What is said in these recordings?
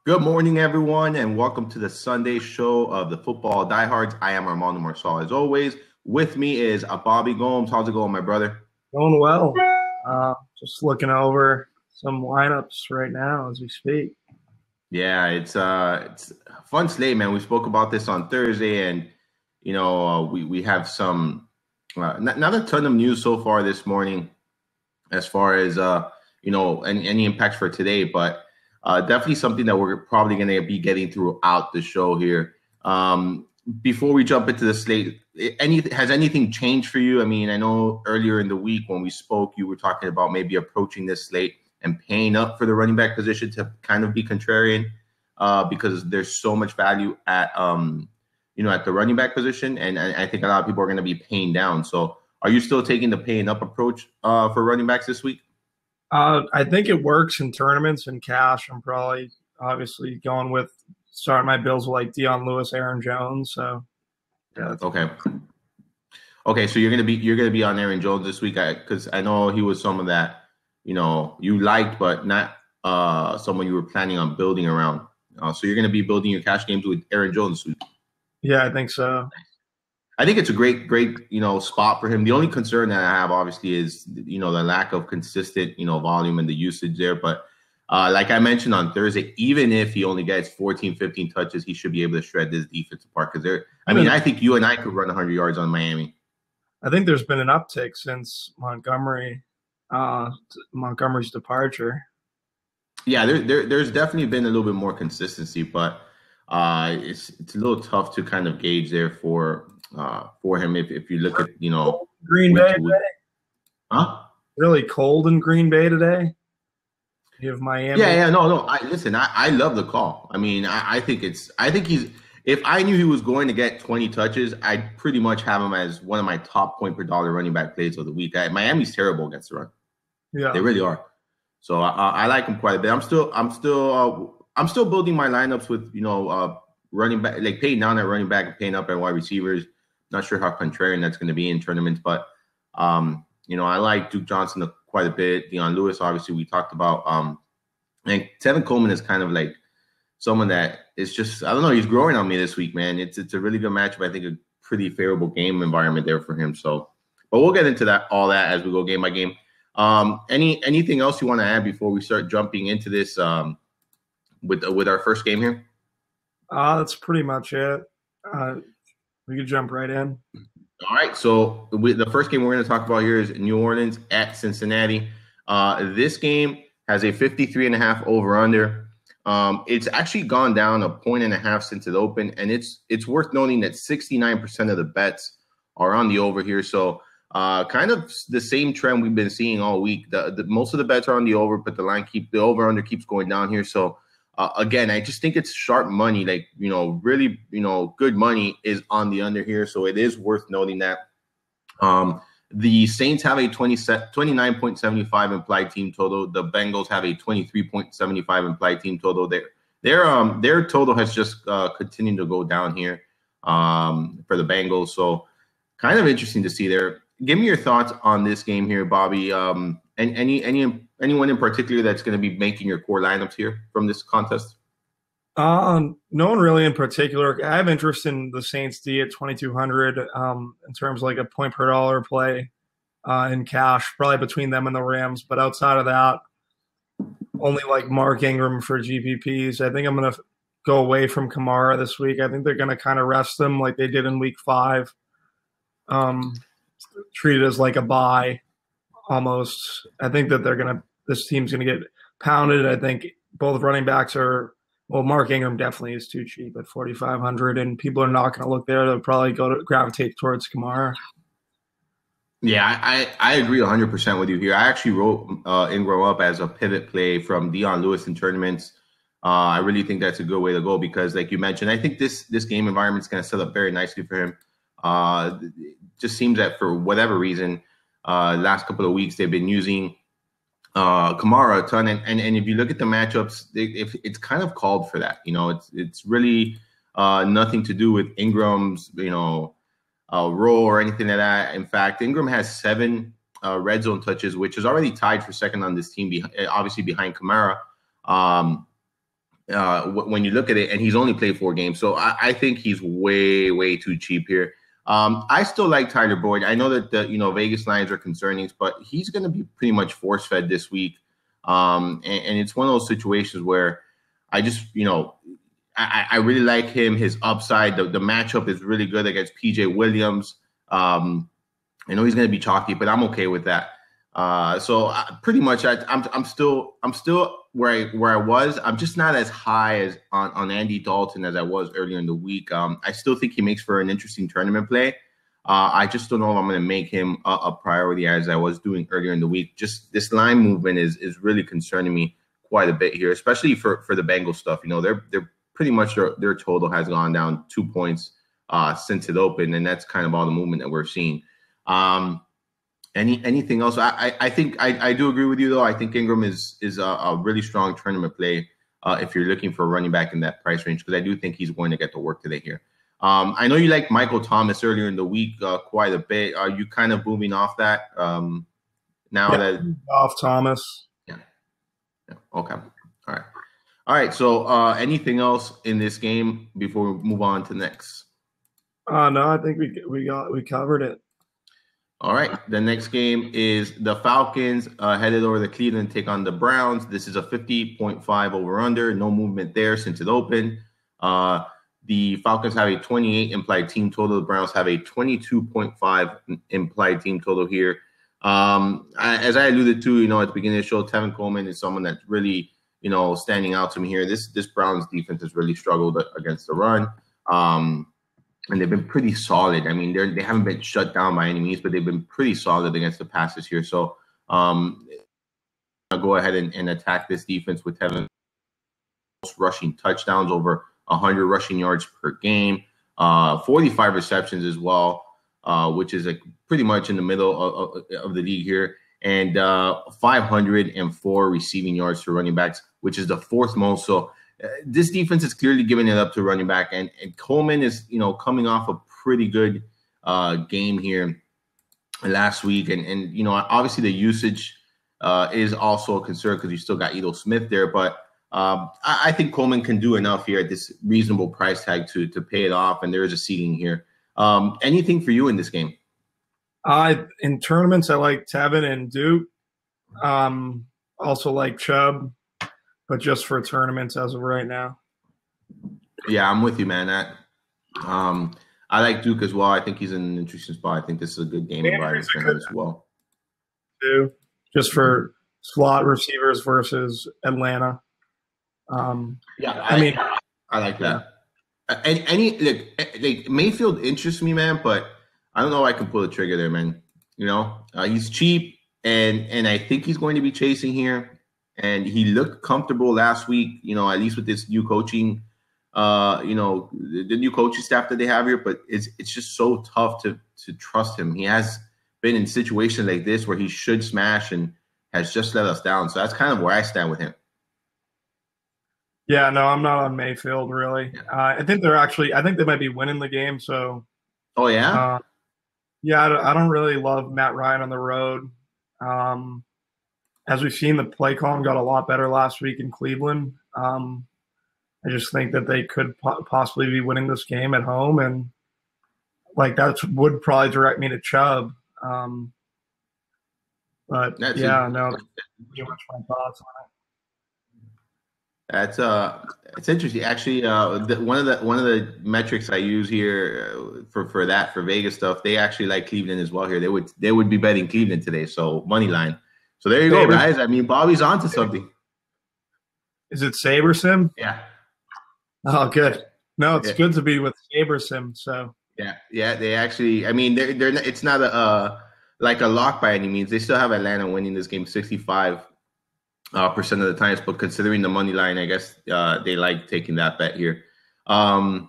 Good morning, everyone, and welcome to the Sunday show of the Football Diehards. I am Armando Marsal, as always. With me is Bobby Gomes. How's it going, my brother? Going well. Just looking over some lineups right now as we speak. Yeah, it's a fun slate, man. We spoke about this on Thursday, and we have some not a ton of news so far this morning, as far as any impacts for today, but definitely something that we're probably going to be getting throughout the show here. Before we jump into the slate, has anything changed for you? I mean, I know earlier in the week when we spoke, you were talking about maybe approaching this slate and paying up for the running back position to kind of be contrarian, because there's so much value at the running back position, and I think a lot of people are going to be paying down. So, are you still taking the paying up approach for running backs this week? I think it works in tournaments and cash. I'm probably obviously going with starting my bills with like Dion Lewis, Aaron Jones. So yeah. Okay. Okay, so you're gonna be on Aaron Jones this week, because I know he was someone that you liked, but not someone you were planning on building around. So you're gonna be building your cash games with Aaron Jones this week. Yeah, I think so. I think it's a great spot for him. The only concern that I have, obviously, is the lack of consistent volume and the usage there. But like I mentioned on Thursday, even if he only gets 14, 15 touches, he should be able to shred this defense apart. Because I think you and I could run 100 yards on Miami. I think there's been an uptick since Montgomery's departure. Yeah, there's definitely been a little bit more consistency, but it's a little tough to kind of gauge there for him if you look at Green Bay today. Huh? Really cold in Green Bay today. You have Miami. Yeah. No. I love the call. I mean, I think he's. If I knew he was going to get 20 touches, I'd pretty much have him as one of my top point per dollar running back plays of the week. Miami's terrible against the run. Yeah, they really are. So I like him quite a bit. I'm still building my lineups with running back, like paying down at running back and paying up at wide receivers. Not sure how contrarian that's going to be in tournaments, but I like Duke Johnson quite a bit. Dion Lewis, obviously, we talked about. And Tevin Coleman is kind of like someone that is just, I don't know, he's growing on me this week, man. It's a really good matchup. I think a pretty favorable game environment there for him. So, but we'll get into all that as we go game by game. Anything else you want to add before we start jumping into this with our first game here? That's pretty much it. We could jump right in. All right. So the first game we're going to talk about here is New Orleans at Cincinnati. This game has a 53.5 over/under. It's actually gone down 1.5 since it opened, and it's worth noting that 69% of the bets are on the over here. So kind of the same trend we've been seeing all week. The most of the bets are on the over, but the over/under keeps going down here. So again, I just think it's sharp money, like, really, good money is on the under here. So it is worth noting that the Saints have a 29.75 implied team total. The Bengals have a 23.75 implied team total. Their total has just continued to go down here for the Bengals. So kind of interesting to see there. Give me your thoughts on this game here, Bobby. And anyone in particular that's going to be making your core lineups here from this contest? No one really in particular. I have interest in the Saints D at 2,200 in terms of like a point per dollar play in cash, probably between them and the Rams. But outside of that, only like Mark Ingram for GPPs. I think I'm going to go away from Kamara this week. I think they're going to kind of rest them like they did in week 5. Treat it as like a bye almost. I think that this team's going to get pounded. I think both running backs Mark Ingram definitely is too cheap at 4,500, and people are not going to look there. They'll probably gravitate towards Kamara. Yeah, I agree 100% with you here. I actually wrote Ingram up as a pivot play from Dion Lewis in tournaments. I really think that's a good way to go because, like you mentioned, I think this game environment is going to set up very nicely for him. It just seems that for whatever reason, last couple of weeks they've been using Kamara a ton, and if you look at the matchups, it's kind of called for that. It's really nothing to do with Ingram's role or anything like that. In fact, Ingram has 7 red zone touches, which is already tied for second on this team, obviously behind Kamara. when you look at it, and he's only played 4 games. So I think he's way too cheap here. I still like Tyler Boyd. I know that the Vegas lines are concerning, but he's going to be pretty much force fed this week. And it's one of those situations where I just I really like him. His upside, the matchup is really good against PJ Williams. I know he's going to be chalky, but I'm okay with that. So pretty much, I'm still where I was. I'm just not as high as on Andy Dalton as I was earlier in the week. I still think he makes for an interesting tournament play. I just don't know if I'm going to make him a priority as I was doing earlier in the week. Just this line movement is really concerning me quite a bit here, especially for the Bengals stuff. They're pretty much their total has gone down 2 points since it opened, and that's kind of all the movement that we're seeing. Anything else? I think I do agree with you though. I think Ingram is a really strong tournament play if you're looking for a running back in that price range, because I do think he's going to get to work today here. I know you liked Michael Thomas earlier in the week quite a bit. Are you kind of moving off that now that off Thomas? Yeah. Okay. All right. So anything else in this game before we move on to next? No, I think we covered it. All right. The next game is the Falcons headed over to Cleveland to take on the Browns. This is a 50.5 over-under. No movement there since it opened. The Falcons have a 28 implied team total. The Browns have a 22.5 implied team total here. As I alluded to, at the beginning of the show, Tevin Coleman is someone that's really, standing out to me here. This Browns defense has really struggled against the run. And they've been pretty solid. I mean, they haven't been shut down by any means, but they've been pretty solid against the passes here. So I'll go ahead and attack this defense with Tevin rushing touchdowns, over 100 rushing yards per game, 45 receptions as well, which is pretty much in the middle of the league here, and 504 receiving yards for running backs, which is the 4th most. So this defense is clearly giving it up to running back, and Coleman is, coming off a pretty good game here last week, and obviously the usage is also a concern because you still got Edo Smith there, but I think Coleman can do enough here at this reasonable price tag to pay it off, and there is a ceiling here. Anything for you in this game? In tournaments, I like Tevin and Duke. Also like Chubb, but just for tournaments as of right now. Yeah, I'm with you, man. I like Duke as well. I think he's in an interesting spot. I think this is a good game environment for him as well. Too, just for slot receivers versus Atlanta. I like that. Look, Mayfield interests me, man, but I don't know if I can pull the trigger there, man. He's cheap, and I think he's going to be chasing here. And he looked comfortable last week, at least with this new coaching, the new coaching staff that they have here. But it's just so tough to trust him. He has been in situations like this where he should smash and has just let us down. So that's kind of where I stand with him. Yeah, no, I'm not on Mayfield really. Yeah. I think they might be winning the game. So, oh yeah, I don't really love Matt Ryan on the road. As we've seen, the play calling got a lot better last week in Cleveland. I just think that they could possibly be winning this game at home, and that would probably direct me to Chubb. But pretty much my thoughts on it. It's interesting. Actually, one of the metrics I use here for Vegas stuff, they actually like Cleveland as well here. They would be betting Cleveland today, so money line. So there you go, guys. I mean, Bobby's onto something. Is it SaberSim? Yeah. Oh, good. No, it's good to be with SaberSim. So yeah. They actually, I mean, they're it's not a lock by any means. They still have Atlanta winning this game 65% of the times, but considering the money line, I guess they like taking that bet here. So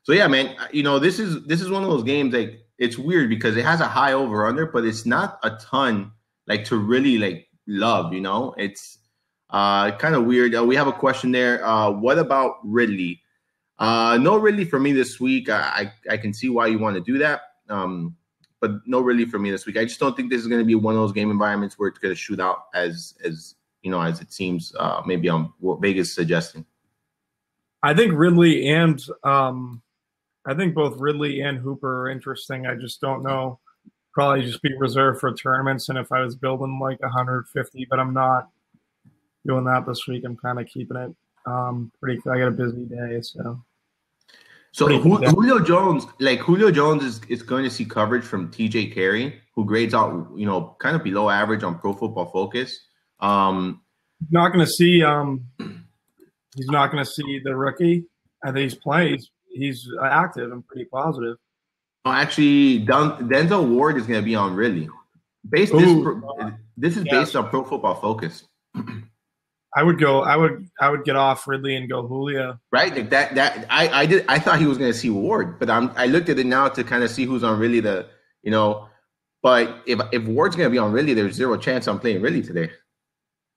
yeah, man. This is one of those games it's weird because it has a high over under, but it's not a ton. To really love, it's kind of weird. We have a question there. What about Ridley? No Ridley for me this week. I can see why you want to do that. But no Ridley for me this week. I just don't think this is going to be one of those game environments where it's going to shoot out as it seems maybe on what Vegas is suggesting. I think Ridley and I think both Ridley and Hooper are interesting. I just don't know. Probably just be reserved for tournaments, and if I was building like 150, but I'm not doing that this week. I'm kind of keeping it pretty. I got a busy day, so. So Julio Jones, is going to see coverage from TJ Carey, who grades out, kind of below average on Pro Football Focus. Not going to see. He's not going to see the rookie. I think he's playing. He's active and pretty positive. Oh, actually, Denzel Ward is going to be on Ridley. This is based on Pro Football Focus. I would get off Ridley and go Julio. Right, like that. I thought he was going to see Ward, but I looked at it now to kind of see who's on Ridley. But if Ward's going to be on Ridley, there's zero chance I'm playing Ridley today.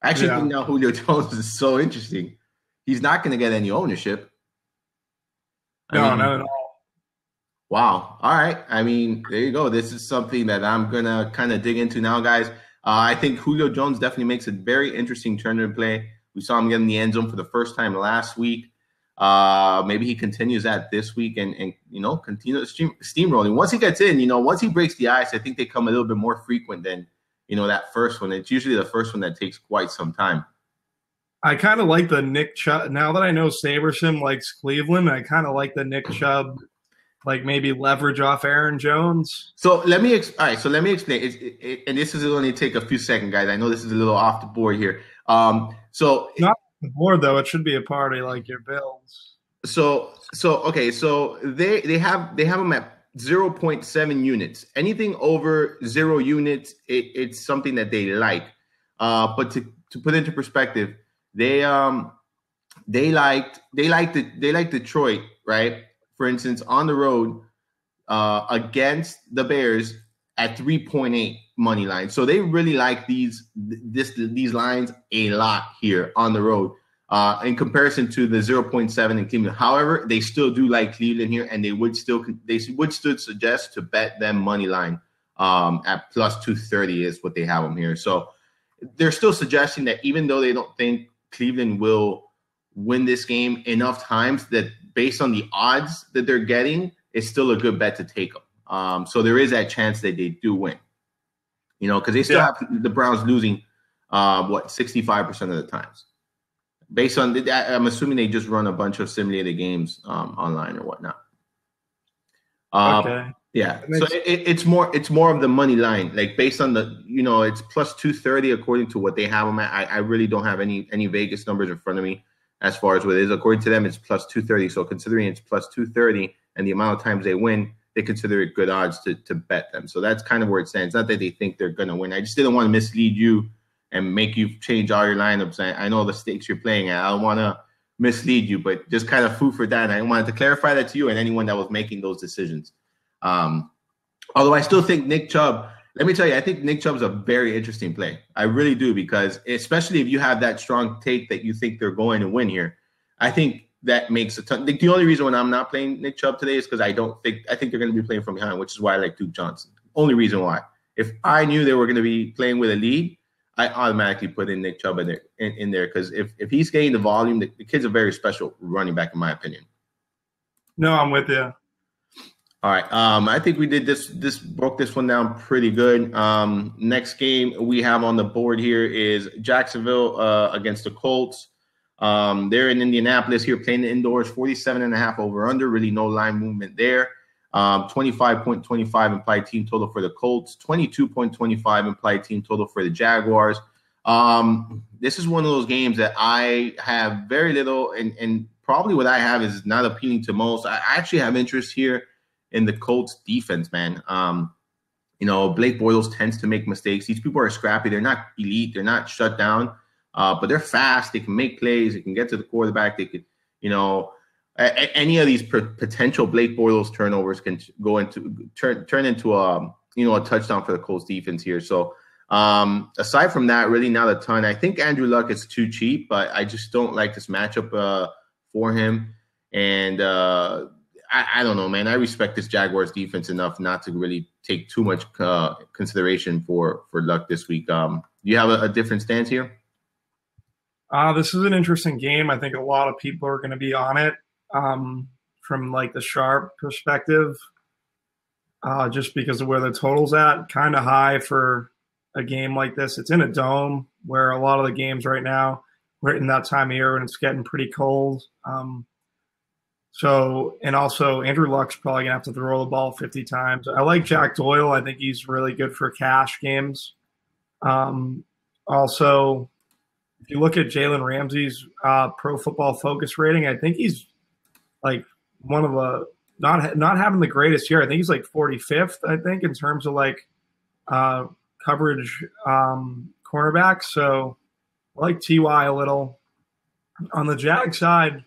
I actually think now Julio Jones is so interesting. He's not going to get any ownership. No, not at all. Wow. All right. I mean, there you go. This is something that I'm going to kind of dig into now, guys. I think Julio Jones definitely makes a very interesting tournament play. We saw him get in the end zone for the first time last week. Maybe he continues that this week and continue steamrolling. Once he gets in, once he breaks the ice, I think they come a little bit more frequent than, that first one. It's usually the first one that takes quite some time. I kind of like the Nick Chubb. Now that I know Saberson likes Cleveland, I kind of like the Nick Chubb, like maybe leverage off Aaron Jones. So let me explain. And this is going to take a few seconds, guys. I know this is a little off the board here. Not off the board though. It should be a party like your Bills. So they have them at 0.7 units. Anything over 0 units, it's something that they like. But to put into perspective, they like Detroit, right? For instance, on the road against the Bears at 3.8 money line. So they really like these lines a lot here on the road in comparison to the 0.7 in Cleveland. However, they still do like Cleveland here, and they would still suggest to bet them money line at plus 230 is what they have them here. So they're still suggesting that even though they don't think Cleveland will win this game enough times, that based on the odds that they're getting, it's still a good bet to take them. So there is that chance that they do win, because they still have the Browns losing, 65% of the times. Based on that, I'm assuming they just run a bunch of simulated games online or whatnot. Okay. Yeah. So it's more of the money line, like based on the, it's plus 230 according to what they have them at. I really don't have any Vegas numbers in front of me as far as what it is. According to them, it's plus 230. So considering it's plus 230 and the amount of times they win, they consider it good odds to bet them. So that's kind of where it stands. Not that they think they're going to win. I just didn't want to mislead you and make you change all your lineups. I know the stakes you're playing at. I don't want to mislead you, but just kind of food for that. And I wanted to clarify that to you and anyone that was making those decisions. Although I still think Nick Chubb, let me tell you, I think Nick Chubb's a very interesting play. I really do, because especially if you have that strong take that you think they're going to win here, I think that makes a ton. The only reason when I'm not playing Nick Chubb today is because I think they're going to be playing from behind, which is why I like Duke Johnson. Only reason why. If I knew they were going to be playing with a lead, I automatically put in Nick Chubb in there because if he's getting the volume, the kid's a very special running back, in my opinion. No, I'm with you. All right. I think we did this broke this one down pretty good. Next game we have on the board here is Jacksonville against the Colts. They're in Indianapolis here playing the indoors, 47.5 over under, really no line movement there. 25.25 implied team total for the Colts, 22.25 implied team total for the Jaguars. This is one of those games that I have very little, and probably what I have is not appealing to most. I actually have interest here in the Colts defense, man. Blake Bortles tends to make mistakes. These people are scrappy. They're not elite. They're not shut down, but they're fast. They can make plays. They can get to the quarterback. They could, any of these potential Blake Bortles turnovers can go into turn into a touchdown for the Colts defense here. So aside from that, really not a ton. I think Andrew Luck is too cheap, but I just don't like this matchup for him. And I don't know, man. I respect this Jaguars defense enough not to really take too much consideration for Luck this week. Do you have a different stance here? This is an interesting game. I think a lot of people are going to be on it from like the sharp perspective, just because of where the total's at. Kind of high for a game like this. It's in a dome where a lot of the games right now, we're in that time of year when it's getting pretty cold. And also Andrew Luck's probably gonna have to throw the ball 50 times. I like Jack Doyle. I think he's really good for cash games. Also, if you look at Jalen Ramsey's Pro Football Focus rating, I think he's like one of the not having the greatest year. I think he's like 45th. I think in terms of like coverage cornerback. So I like Ty a little. On the Jag side,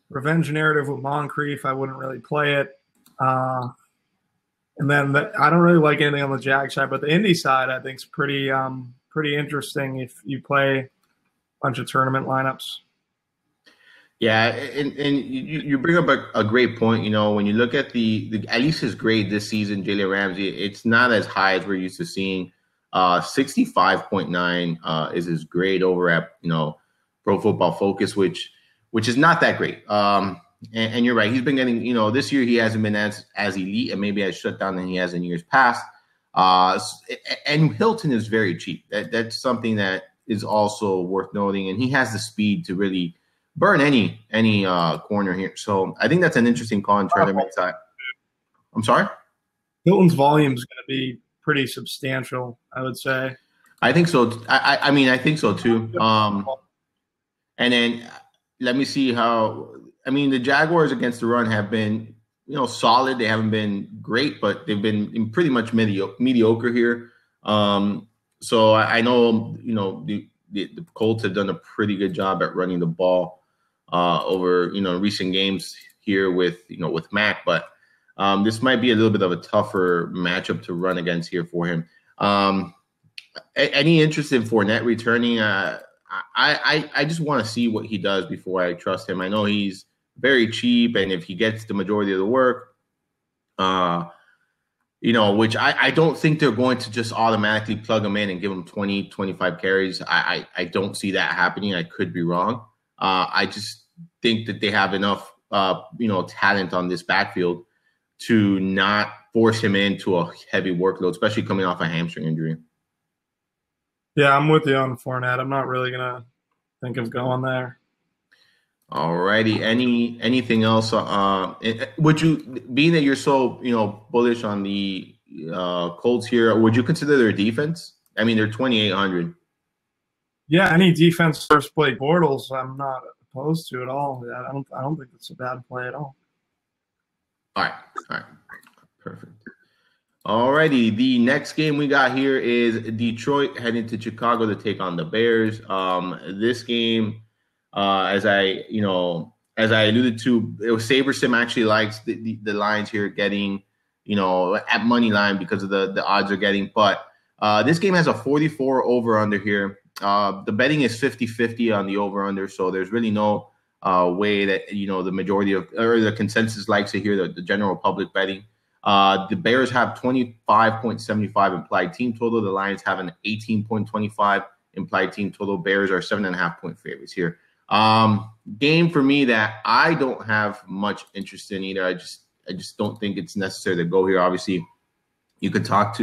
revenge narrative with Moncrief, I wouldn't really play it. And then I don't really like anything on the Jag side, but the Indy side I think is pretty interesting if you play a bunch of tournament lineups. Yeah, and you bring up a great point. You know, when you look at the at least his grade this season, Jalen Ramsey, it's not as high as we're used to seeing. 65.9 is his grade over at Pro Football Focus, which is not that great. And you're right, he's been getting this year he hasn't been as elite and maybe as shut down than he has in years past. And Hilton is very cheap. That's something that is also worth noting, and he has the speed to really burn any corner here. So I think that's an interesting call in tournament side. I'm sorry? Hilton's volume is going to be pretty substantial, I would say. I think so. I mean, I think so too. And then let me see how. I mean, the Jaguars against the run have been solid. They haven't been great, but they've been pretty much mediocre here. So I know the Colts have done a pretty good job at running the ball over recent games here with Mac, but this might be a little bit of a tougher matchup to run against here for him. Any interest in Fournette returning? I just want to see what he does before I trust him. I know he's very cheap, and if he gets the majority of the work, which I don't think they're going to just automatically plug him in and give him 20, 25 carries. I don't see that happening. I could be wrong. I just think that they have enough, talent on this backfield to not force him into a heavy workload, especially coming off a hamstring injury. Yeah, I'm with you on Fournette. I'm not really going to think of going there. All righty. Anything else? Would you, being that you're so bullish on the Colts here, would you consider their defense? I mean, they're 2,800. Yeah, any defense first Blake Bortles, I'm not opposed to at all. I don't think it's a bad play at all. All right, perfect. All righty. The next game we got here is Detroit heading to Chicago to take on the Bears. This game, as I alluded to, SaberSim actually likes the lines here getting, at money line because of the odds are getting. But this game has a 44 over under here. The betting is 50-50 on the over under, so there's really no way that the majority of or the consensus likes to hear the general public betting. The Bears have 25.75 implied team total. The Lions have an 18.25 implied team total. Bears are 7.5 point favorites here. Game for me that I don't have much interest in either. I just don't think it's necessary to go here. Obviously, you could talk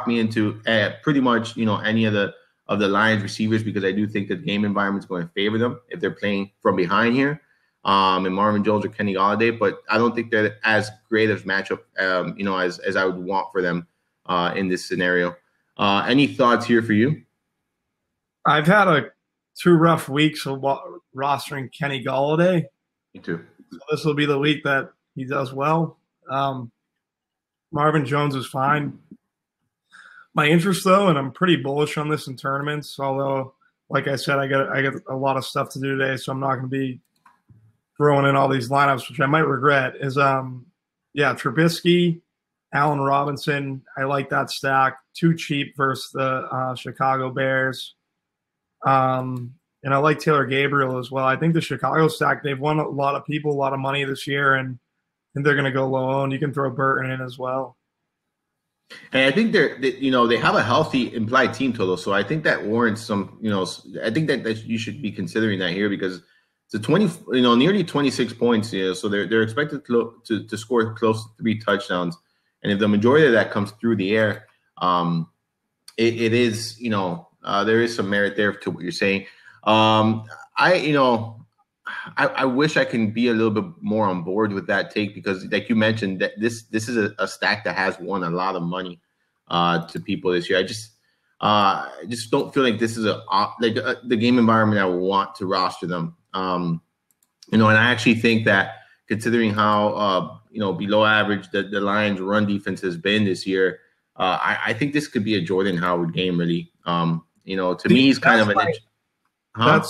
me into pretty much any of the Lions receivers, because I do think that the game environment is going to favor them if they're playing from behind here. And Marvin Jones or Kenny Golladay, but I don't think they're as great of matchup, as I would want for them in this scenario. Any thoughts here for you? I've had 2 rough weeks of rostering Kenny Golladay. Me too. So this will be the week that he does well. Marvin Jones is fine. My interest, though, and I'm pretty bullish on this in tournaments, although, like I said, I got a lot of stuff to do today, so I'm not going to be throwing in all these lineups, which I might regret, is Trubisky, Allen Robinson. I like that stack. Too cheap versus the Chicago Bears. And I like Taylor Gabriel as well. I think the Chicago stack, they've won a lot of people, a lot of money this year, and I think they're going to go low owned. You can throw Burton in as well. And I think they have a healthy implied team total, so I think that warrants some, I think that you should be considering that here because it's a 20, nearly 26 points, so they're expected to score close to 3 touchdowns, and if the majority of that comes through the air, it is, there is some merit there to what you're saying. I wish I can be a little bit more on board with that take because, like you mentioned, that this is a stack that has won a lot of money to people this year. I just don't feel like this is the game environment I would want to roster them. And I actually think that considering how below average the Lions' run defense has been this year, I think this could be a Jordan Howard game. Really, to me, he's kind of an. I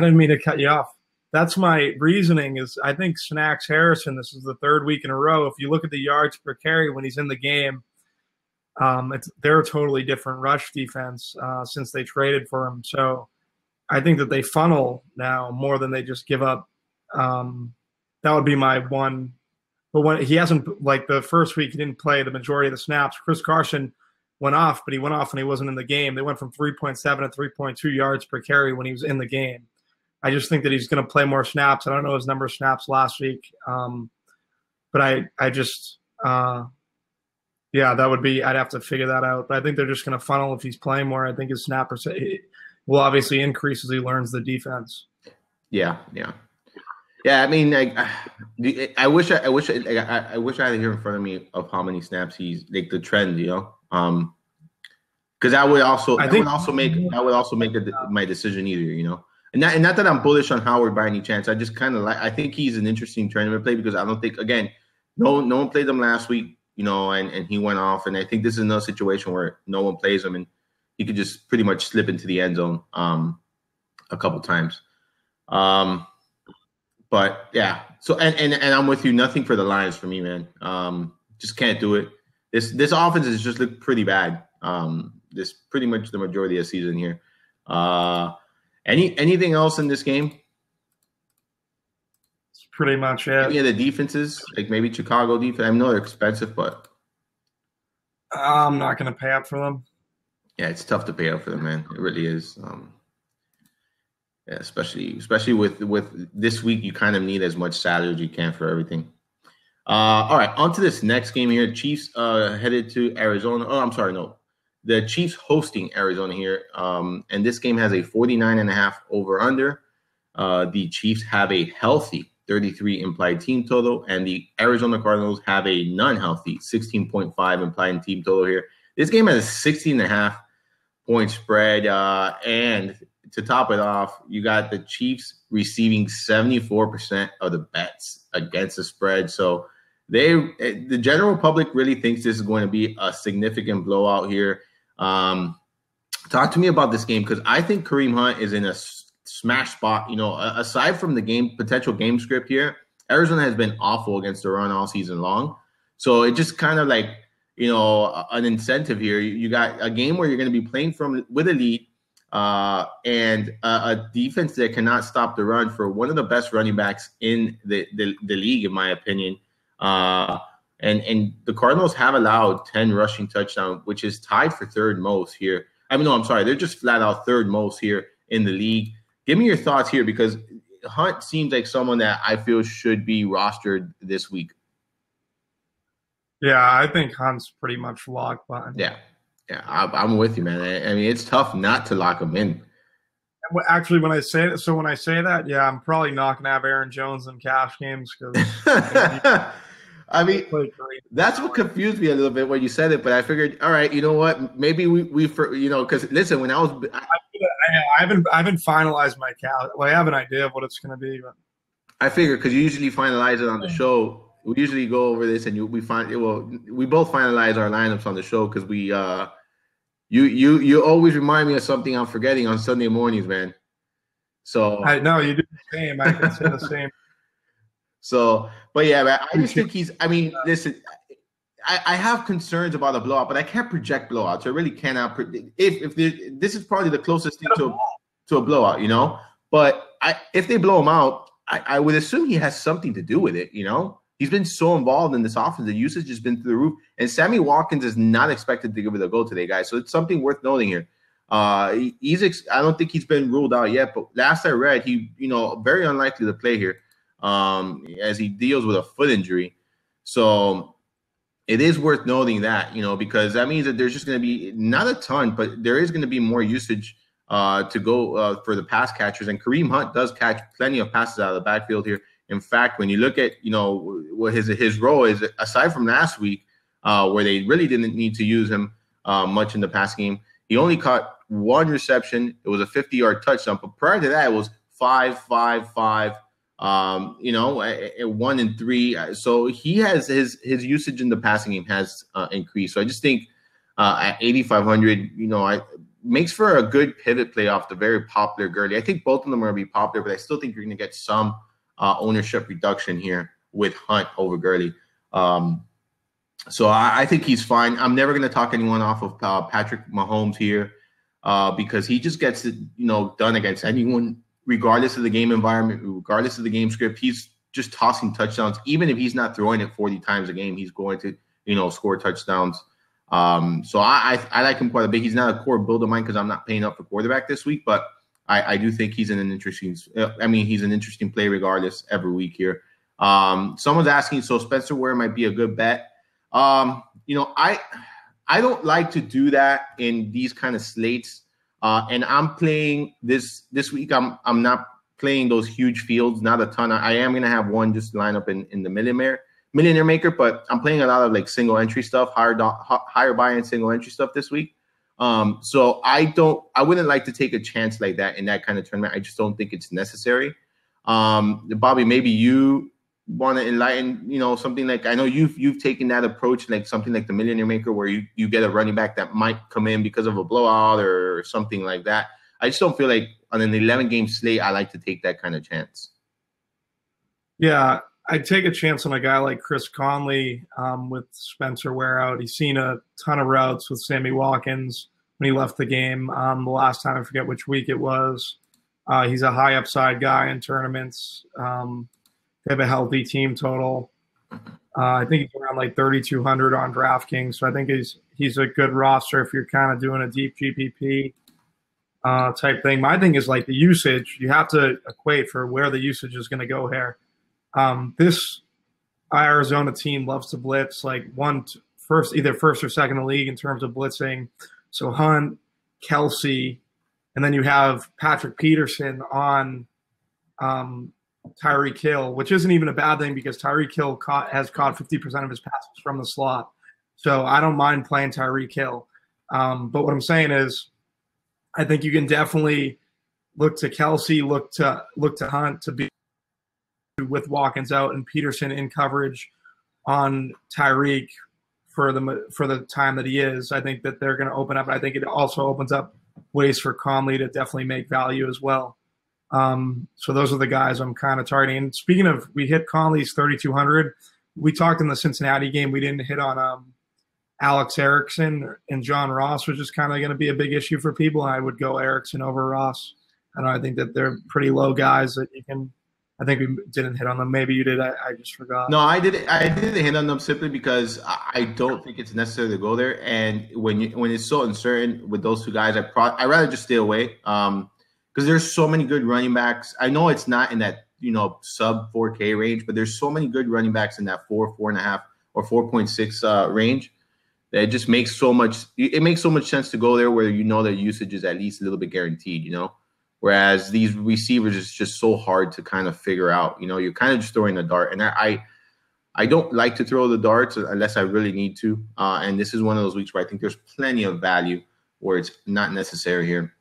didn't mean to cut you off. That's my reasoning is I think Snacks Harrison, this is the 3rd week in a row. If you look at the yards per carry when he's in the game, they're a totally different rush defense since they traded for him. So I think that they funnel now more than they just give up. That would be my one. But when he hasn't, like the first week, he didn't play the majority of the snaps. Chris Carson went off, but he went off and he wasn't in the game. They went from 3.7 to 3.2 yards per carry when he was in the game. I just think that he's going to play more snaps. I don't know his number of snaps last week. But I just, that would be, I'd have to figure that out. But I think they're just going to funnel if he's playing more. I think his snap percent will obviously increase as he learns the defense. Yeah. I mean, I wish I had here in front of me of how many snaps he's like the trend, because I would also make my decision either, and not that I'm bullish on Howard by any chance. I just kind of I think he's an interesting tournament play because I don't think no one played him last week, and he went off, and I think this is another situation where no one plays him and he could just pretty much slip into the end zone a couple times. But yeah, so and I'm with you. Nothing for the Lions for me, man. Just can't do it. This offense has just looked pretty bad. This pretty much the majority of the season here. Anything else in this game? It's pretty much it. Any of the defenses, like maybe Chicago defense? I know they're expensive, but I'm not going to pay up for them. Yeah, it's tough to pay up for them, man. It really is. Yeah, especially with this week, you kind of need as much salary as you can for everything. All right, on to this next game here. Chiefs headed to Arizona. Oh, I'm sorry, no. The Chiefs hosting Arizona here. And this game has a 49.5 over-under. The Chiefs have a healthy 33 implied team total, and the Arizona Cardinals have a non-healthy 16.5 implied team total here. This game has a 16.5 point spread, and to top it off, you got the Chiefs receiving 74% of the bets against the spread. So the general public really thinks this is going to be a significant blowout here. Talk to me about this game because I think Kareem Hunt is in a smash spot. Aside from the potential game script here, Arizona has been awful against the run all season long. So it just kind of like, an incentive here. You got a game where you're going to be playing with a lead and a defense that cannot stop the run for one of the best running backs in the league, in my opinion. And the Cardinals have allowed 10 rushing touchdowns, which is tied for third most here. They're just flat out third most here in the league. Give me your thoughts here because Hunt seems like someone that I feel should be rostered this week. Yeah, I think Hunt's pretty much locked behind. Yeah, I'm with you, man. I mean, it's tough not to lock him in. Actually, when I say that, yeah, I'm probably not going to have Aaron Jones in cash games because. I mean, that's what confused me a little bit when you said it. But I figured, all right, you know what? Maybe because listen, when I haven't finalized my cash. Well, I have an idea of what it's going to be, but I figured because you usually finalize it on the show. We usually go over this, and we both finalize our lineups on the show because you always remind me of something I'm forgetting on Sunday mornings, man. So I know you do the same. I can say the same. So, but yeah, man, I just think listen, I have concerns about a blowout, but I can't project blowouts. I really cannot. If this is probably the closest thing to a blowout, But if they blow him out, I would assume he has something to do with it, He's been so involved in this offense. The usage has been through the roof. And Sammy Watkins is not expected to give it a go today, guys. So it's something worth noting here. I don't think he's been ruled out yet, but last I read, he, very unlikely to play here as he deals with a foot injury. So it is worth noting that, because that means that there's just going to be not a ton, but there is going to be more usage to go for the pass catchers. And Kareem Hunt does catch plenty of passes out of the backfield here. In fact, when you look at, what his role is, aside from last week, where they really didn't need to use him much in the pass game, he only caught one reception. It was a 50-yard touchdown. But prior to that, it was 5, 5, 5, 1 and 3. So he has his usage in the passing game has increased. So I just think at 8,500, makes for a good pivot play off the very popular Gurley. I think both of them are going to be popular, but I still think you're going to get some ownership reduction here with Hunt over Gurley. So I think he's fine. I'm never going to talk anyone off of Patrick Mahomes here because he just gets it, done against anyone, regardless of the game environment, regardless of the game script. He's just tossing touchdowns. Even if he's not throwing it 40 times a game, he's going to, score touchdowns. So I like him quite a bit. He's not a core build of mine because I'm not paying up for quarterback this week, but I do think he's an interesting play regardless every week here. Someone's asking, so Spencer Ware might be a good bet. I don't like to do that in these kind of slates. And I'm playing this week. I'm not playing those huge fields, not a ton. I am going to have one just line up in the Millionaire Maker, but I'm playing a lot of like single entry stuff, higher buy-in single entry stuff this week. So I wouldn't like to take a chance like that in that kind of tournament. I just don't think it's necessary. Bobby, maybe you want to enlighten, something like, I know you've taken that approach, like something like the Millionaire Maker, where you get a running back that might come in because of a blowout or something like that. I just don't feel like on an 11-game slate, I like to take that kind of chance. Yeah, I'd take a chance on a guy like Chris Conley with Spencer Ware out. He's seen a ton of routes with Sammy Watkins when he left the game the last time. I forget which week it was. He's a high upside guy in tournaments. They have a healthy team total. I think he's around like 3,200 on DraftKings. So I think he's a good roster if you're kind of doing a deep GPP type thing. My thing is like the usage. You have to equate for where the usage is going to go here. This Arizona team loves to blitz, like either first or second in the league in terms of blitzing. So Hunt, Kelsey, and then you have Patrick Peterson on Tyreek Hill, which isn't even a bad thing because Tyreek Hill has caught 50% of his passes from the slot. So I don't mind playing Tyreek Hill. But what I'm saying is I think you can definitely look to Kelsey, look to Hunt to be with Watkins out and Peterson in coverage on Tyreek for the time that he is. I think that they're going to open up. I think it also opens up ways for Conley to definitely make value as well. So those are the guys I'm kind of targeting. And speaking of, we hit Conley's 3,200. We talked in the Cincinnati game. We didn't hit on Alex Erickson and John Ross, which is kind of going to be a big issue for people. I would go Erickson over Ross. I think that they're pretty low guys that you can. I think we didn't hit on them. Maybe you did. I just forgot. No, I didn't hit on them simply because I don't think it's necessary to go there. And when it's so uncertain with those two guys, I'd rather just stay away. Because there's so many good running backs. I know it's not in that sub 4K range, but there's so many good running backs in that 4, 4.5, or 4.6 range that it just makes so much. It makes so much sense to go there where the usage is at least a little bit guaranteed. Whereas these receivers is just so hard to kind of figure out. You're kind of just throwing a dart, and I don't like to throw the darts unless I really need to. And this is one of those weeks where I think there's plenty of value where it's not necessary here.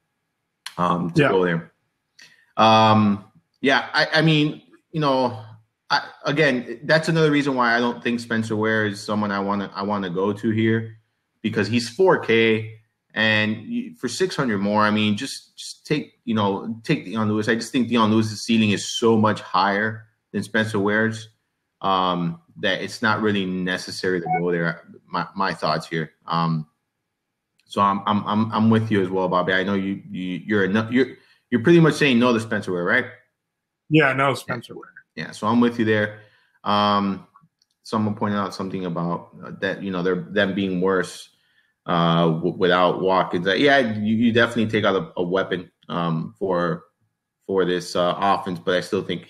Go there. Again, that's another reason why I don't think Spencer Ware is someone I want to go to here, because he's 4K and for 600 more. Just take Dion Lewis. I just think Dion Lewis's ceiling is so much higher than Spencer Ware's that it's not really necessary to go there. My thoughts here. So I'm with you as well, Bobby. I know you're pretty much saying no to Spencer Ware, right? Yeah, no Spencer Ware. Yeah, so I'm with you there. someone pointed out something about that, they're them being worse without Watkins. Yeah, you definitely take out a weapon for this offense, but I still think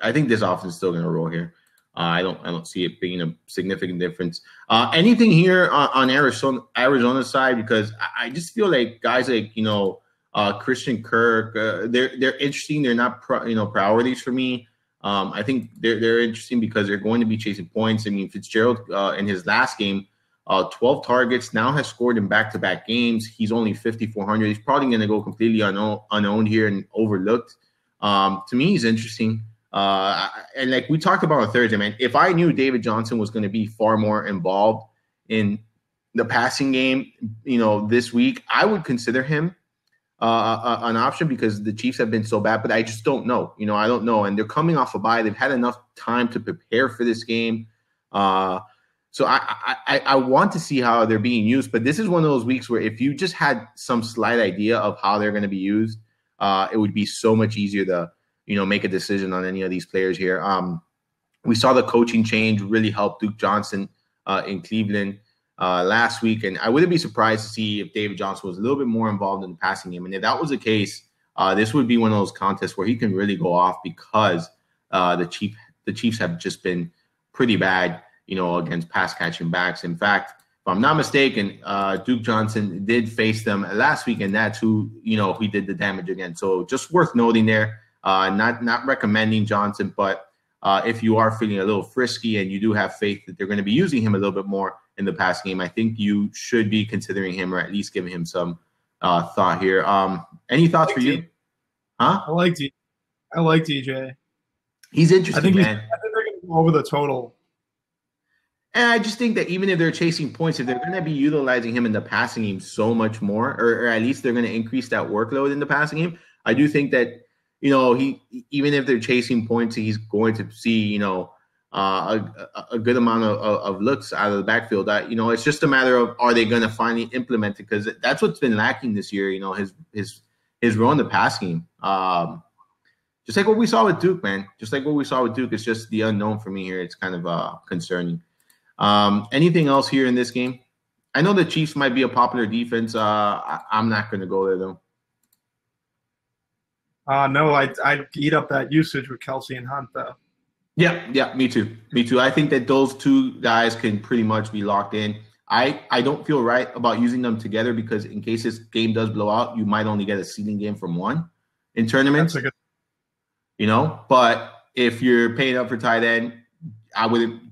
I think this offense is still going to roll here. I don't see it being a significant difference. Anything here on Arizona's side, because I just feel like guys like Christian Kirk, they're interesting. They're not priorities for me. I think they're interesting because they're going to be chasing points. I mean, Fitzgerald in his last game, 12 targets, now has scored in back-to-back games. He's only 5,400. He's probably going to go completely unowned here and overlooked. To me, he's interesting. And like we talked about on Thursday, man, if I knew David Johnson was going to be far more involved in the passing game, this week, I would consider him an option because the Chiefs have been so bad, but I just don't know. I don't know. And they're coming off a bye. They've had enough time to prepare for this game. So I want to see how they're being used, but this is one of those weeks where if you just had some slight idea of how they're going to be used, it would be so much easier to, make a decision on any of these players here. We saw the coaching change really help Duke Johnson in Cleveland last week, and I wouldn't be surprised to see if David Johnson was a little bit more involved in the passing game. And if that was the case, this would be one of those contests where he can really go off because the Chiefs have just been pretty bad, against pass catching backs. In fact, if I'm not mistaken, Duke Johnson did face them last week, and that's who he did the damage against. So just worth noting there. Not recommending Johnson, but if you are feeling a little frisky and you do have faith that they're going to be using him a little bit more in the pass game, I think you should be considering him or at least giving him some thought here. Any thoughts for you? Huh? I like DJ. He's interesting, man. I think they're going to go over the total. And I just think that even if they're chasing points, if they're going to be utilizing him in the passing game so much more, or at least they're going to increase that workload in the passing game, I do think that, he even if they're chasing points, he's going to see, a good amount of looks out of the backfield. That, it's just a matter of are they going to finally implement it? Because that's what's been lacking this year, his role in the pass game. Just like what we saw with Duke, man. Just like what we saw with Duke, it's just the unknown for me here. It's kind of concerning. Anything else here in this game? I know the Chiefs might be a popular defense. I'm not going to go there, though. No, I'd eat up that usage with Kelsey and Hunt, though. Yeah, me too. I think that those two guys can pretty much be locked in. I don't feel right about using them together because in case this game does blow out, you might only get a seeding game from one in tournaments. But if you're paying up for tight end, I wouldn't,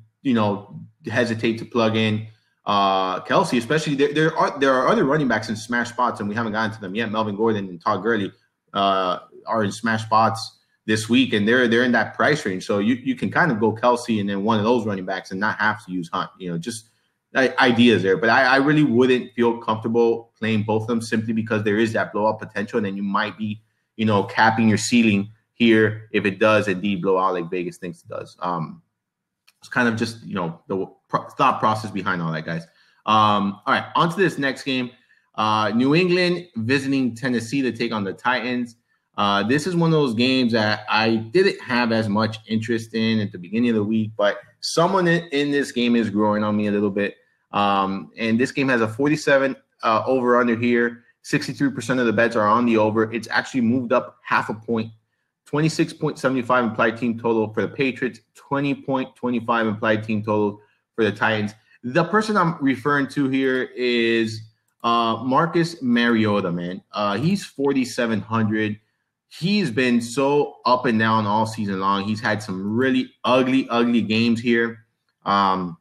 hesitate to plug in Kelsey, especially there are other running backs in smash spots, and we haven't gotten to them yet. Melvin Gordon and Todd Gurley are in smash spots this week, and they're in that price range. So you can kind of go Kelsey and then one of those running backs and not have to use Hunt. Just ideas there. But I really wouldn't feel comfortable playing both of them simply because there is that blowout potential, and then you might be, capping your ceiling here if it does indeed blow out like Vegas thinks it does. It's kind of just, the thought process behind all that, guys. All right, on to this next game. New England visiting Tennessee to take on the Titans. This is one of those games that I didn't have as much interest in at the beginning of the week, but someone in this game is growing on me a little bit. And this game has a 47 over-under here. 63% of the bets are on the over. It's actually moved up half a point. 26.75 implied team total for the Patriots, 20.25 implied team total for the Titans. The person I'm referring to here is Marcus Mariota, man. He's 4,700. He's been so up and down all season long. He's had some really ugly games here. Look,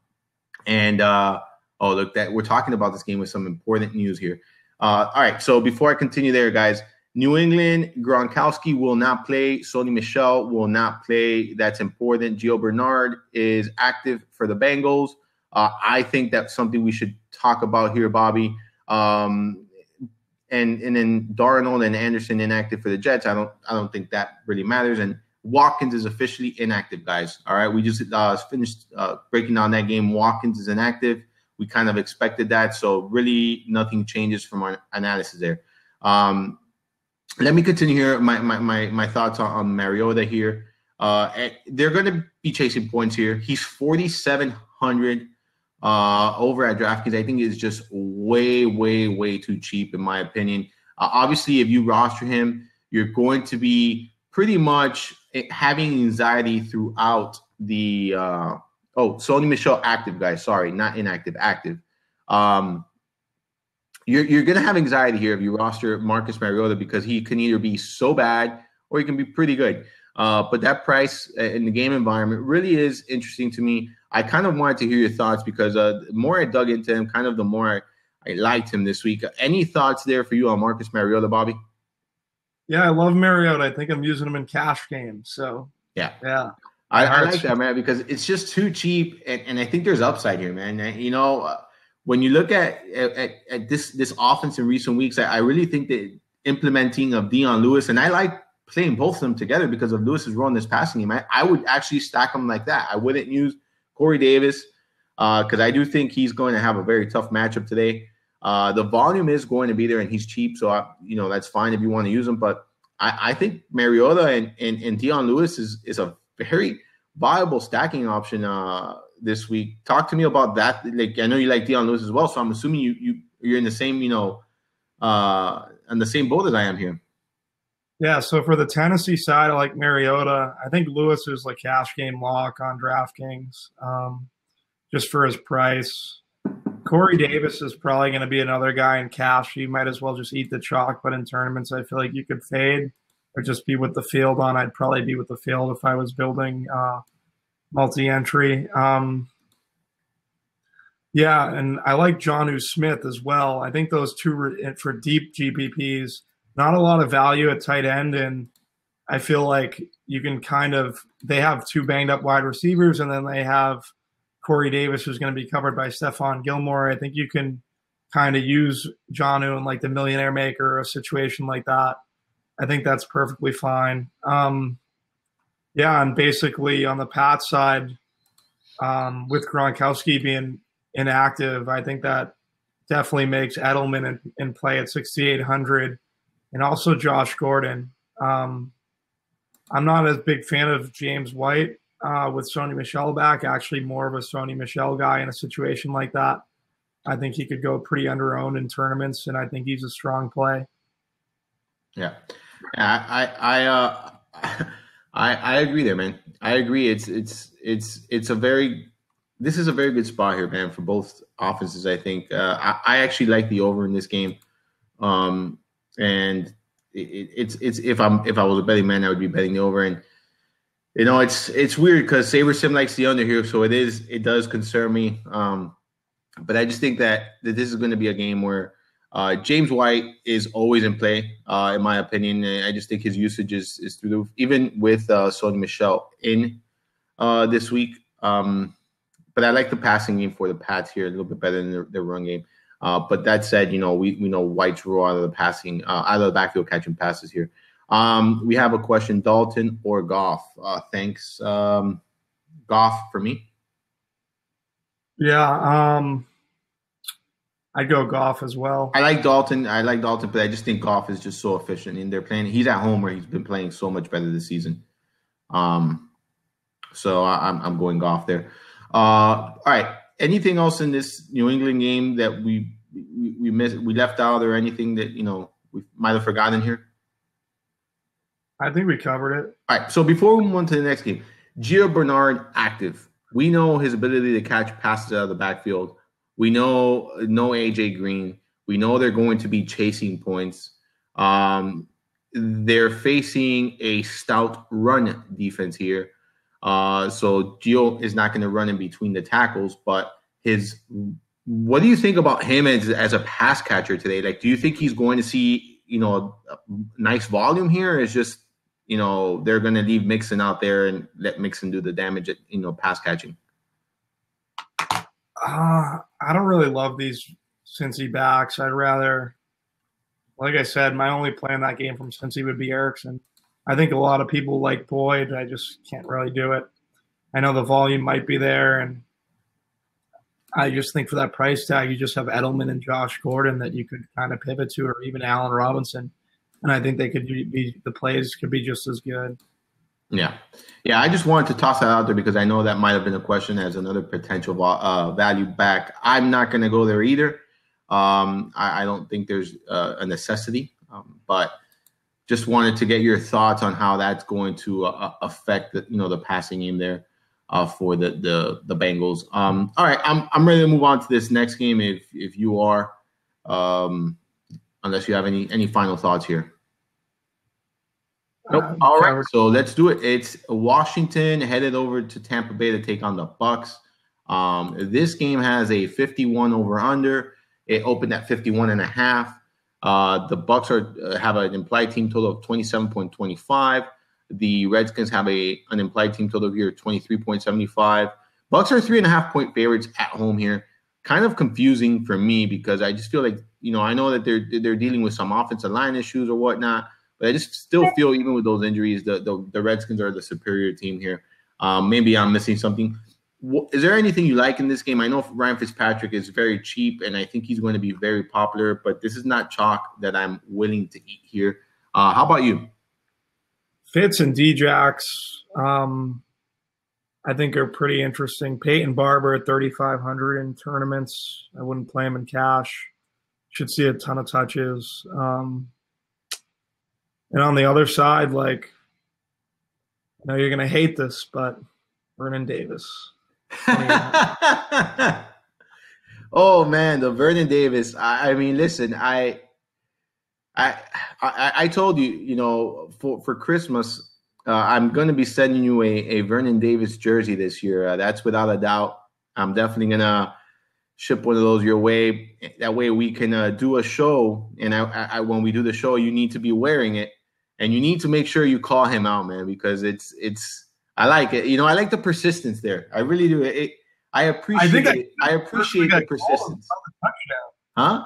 that we're talking about this game with some important news here. All right, so before I continue there, guys, New England, Gronkowski will not play. Sony Michel will not play. That's important. Gio Bernard is active for the Bengals. I think that's something we should talk about here, Bobby. And then Darnold and Anderson inactive for the Jets. I don't think that really matters. And Watkins is officially inactive, guys. All right, we just finished breaking down that game. Watkins is inactive. We kind of expected that, so really nothing changes from our analysis there. Let me continue here. My thoughts on Mariota here. And they're going to be chasing points here. He's 4,700 over at DraftKings. I think is just way, way, way too cheap in my opinion. Obviously, if you roster him, you're going to be pretty much having anxiety throughout the Sony Michel active, guys. Sorry, not inactive, active. You're going to have anxiety here if you roster Marcus Mariota because he can either be so bad or he can be pretty good. But that price in the game environment really is interesting to me. I kind of wanted to hear your thoughts because the more I dug into him, kind of the more I liked him this week. Any thoughts there for you on Marcus Mariota, Bobby? Yeah, I love Mariota. I think I'm using him in cash games. So yeah. I like that, man, because it's just too cheap, and I think there's upside here, man. You know, when you look at this offense in recent weeks, I really think that implementing of Dion Lewis, and I like playing both of them together because of Lewis's role in this passing game. I would actually stack them like that. I wouldn't use Corey Davis because I do think he's going to have a very tough matchup today. The volume is going to be there, and he's cheap, so that's fine if you want to use him. But I think Mariota and Dion Lewis is a very viable stacking option this week. Talk to me about that. Like I know you like Dion Lewis as well, so I'm assuming you're in the same on the same boat as I am here. Yeah, so for the Tennessee side, I like Mariota. I think Lewis is like cash game lock on DraftKings, just for his price. Corey Davis is probably going to be another guy in cash. You might as well just eat the chalk, but in tournaments, I feel like you could fade or just be with the field on. I'd probably be with the field if I was building multi-entry. Yeah, and I like Jonnu Smith as well. I think those two for deep GPPs, not a lot of value at tight end, and I feel like you can they have two banged up wide receivers, and then they have Corey Davis, who's going to be covered by Stephon Gilmore. I think you can kind of use Jonnu in like the Millionaire Maker or a situation like that. I think that's perfectly fine. Yeah, and basically on the Pat side, with Gronkowski being inactive, I think that definitely makes Edelman in play at 6,800. And also Josh Gordon. I'm not a big fan of James White with Sony Michel back. Actually, more of a Sony Michel guy in a situation like that. I think he could go pretty under-owned in tournaments, and I think he's a strong play. Yeah, I agree there, man. I agree. This is a very good spot here, man, for both offenses. I think I actually like the over in this game. And it's if I was a betting man, I would be betting the over. And it's weird because SaberSim likes the under here, so it does concern me. But I just think that this is going to be a game where James White is always in play, in my opinion. And I just think his usage is through the roof, even with Sony Michel in this week. But I like the passing game for the Pats here a little bit better than their run game. But that said, we know White's rule out of the passing, out of the backfield catching passes here. We have a question: Dalton or Goff? Thanks, Goff for me. Yeah, I'd go Goff as well. I like Dalton, but I just think Goff is just so efficient in their playing. He's at home where he's been playing so much better this season. So I'm going Goff there. All right. Anything else in this New England game that we missed, we left out, or anything that we might have forgotten here? I think we covered it. All right. So before we move on to the next game, Gio Bernard active. We know his ability to catch passes out of the backfield. We know no AJ Green. We know they're going to be chasing points. They're facing a stout run defense here. So Gio is not going to run in between the tackles, but what do you think about him as a pass catcher today? Like, do you think he's going to see, a nice volume here? Or is just, they're going to leave Mixon out there and let Mixon do the damage at, pass catching? I don't really love these Cincy backs. I'd rather, like I said, my only play in that game from Cincy would be Erickson. I think a lot of people like Boyd. I just can't really do it. I know the volume might be there, and I just think for that price tag, you just have Edelman and Josh Gordon that you could kind of pivot to, or even Allen Robinson. And I think they could be, the plays could be just as good. Yeah. Yeah, I just wanted to toss that out there because I know that might have been a question as another potential value back. I'm not going to go there either. I don't think there's a necessity, but just wanted to get your thoughts on how that's going to affect the passing game there for the Bengals. All right, I'm ready to move on to this next game if you are, unless you have any final thoughts here. Nope. All right, so let's do it. It's Washington headed over to Tampa Bay to take on the Bucks. This game has a 51 over under. It opened at 51.5. The Bucks have an implied team total of 27.25. The Redskins have an implied team total here of 23.75. Bucks are 3.5-point favorites at home here. Kind of confusing for me because I just feel like, I know that they're dealing with some offensive line issues or whatnot. But I just still feel, even with those injuries, the Redskins are the superior team here. Maybe I'm missing something. Is there anything you like in this game? I know Ryan Fitzpatrick is very cheap, and I think he's going to be very popular, but this is not chalk that I'm willing to eat here. How about you? Fitz and Djax, I think are pretty interesting. Peyton Barber at 3,500 in tournaments. I wouldn't play him in cash. Should see a ton of touches. And on the other side, I know you're going to hate this, but Vernon Davis. Oh, man, the Vernon Davis. I mean, listen, I told you, for Christmas, I'm going to be sending you a Vernon Davis jersey this year. That's without a doubt. I'm definitely going to ship one of those your way. That way we can do a show. And when we do the show, you need to be wearing it. And you need to make sure you call him out, man, because I like it. I like the persistence there. I really do. I appreciate it. I appreciate the persistence. Huh?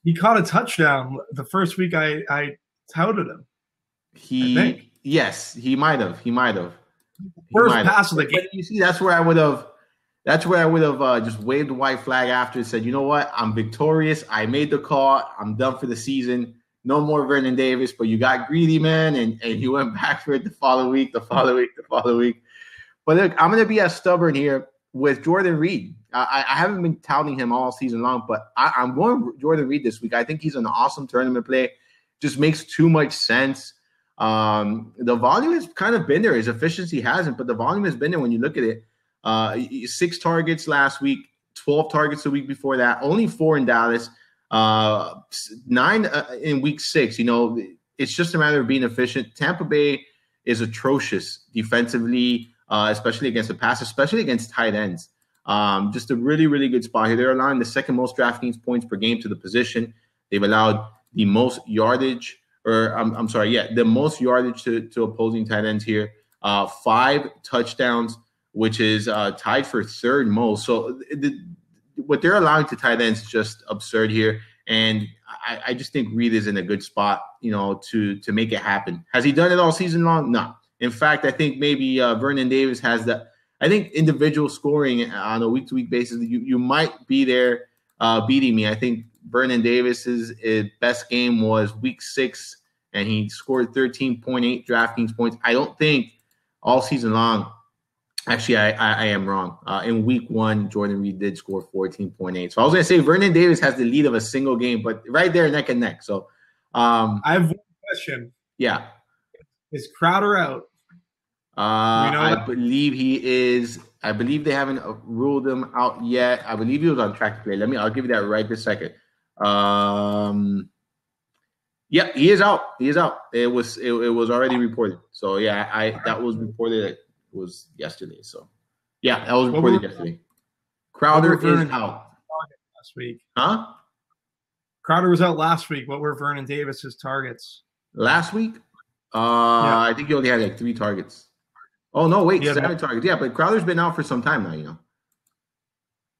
He caught a touchdown the first week I touted him. Yes, he might have. First pass of the game. You see, that's where I would have just waved the white flag after and said, you know what? I'm victorious. I made the call. I'm done for the season. No more Vernon Davis, but you got greedy, man, and you went back for it the following week. But look, I'm going to be as stubborn here with Jordan Reed. I haven't been touting him all season long, but I'm going Jordan Reed this week. I think he's an awesome tournament play. Just makes too much sense. The volume has kind of been there. His efficiency hasn't, but the volume has been there when you look at it. 6 targets last week, 12 targets the week before that, only 4 in Dallas. 9 in week 6. It's just a matter of being efficient. Tampa Bay is atrocious defensively, especially against the pass, especially against tight ends. Just a really, really good spot here. They're allowing the second most DraftKings points per game to the position. They've allowed the most yardage, the most yardage to opposing tight ends here. 5 touchdowns, which is tied for third most. So what they're allowing to tight ends is just absurd here. And I just think Reed is in a good spot, to make it happen. Has he done it all season long? No. In fact, I think maybe Vernon Davis has that. I think individual scoring on a week-to-week basis, you might be there beating me. I think Vernon Davis's best game was week 6, and he scored 13.8 DraftKings points. I don't think all season long. Actually, I am wrong. In week 1, Jordan Reed did score 14.8. So I was going to say Vernon Davis has the lead of a single game, but right there, neck and neck. So I have one question. Yeah. Is Crowder out? I believe he is. I believe they haven't ruled him out yet. I believe he was on track to play. I'll give you that right this second. Yeah, he is out. He is out. It was already reported. So yeah, that was reported. Was yesterday. So yeah, that was reported yesterday. Crowder is out last week. Huh? Crowder was out last week. What were Vernon Davis's targets? Last week? I think he only had 3 targets. Oh no, wait, 7 targets. Yeah, but Crowder's been out for some time now,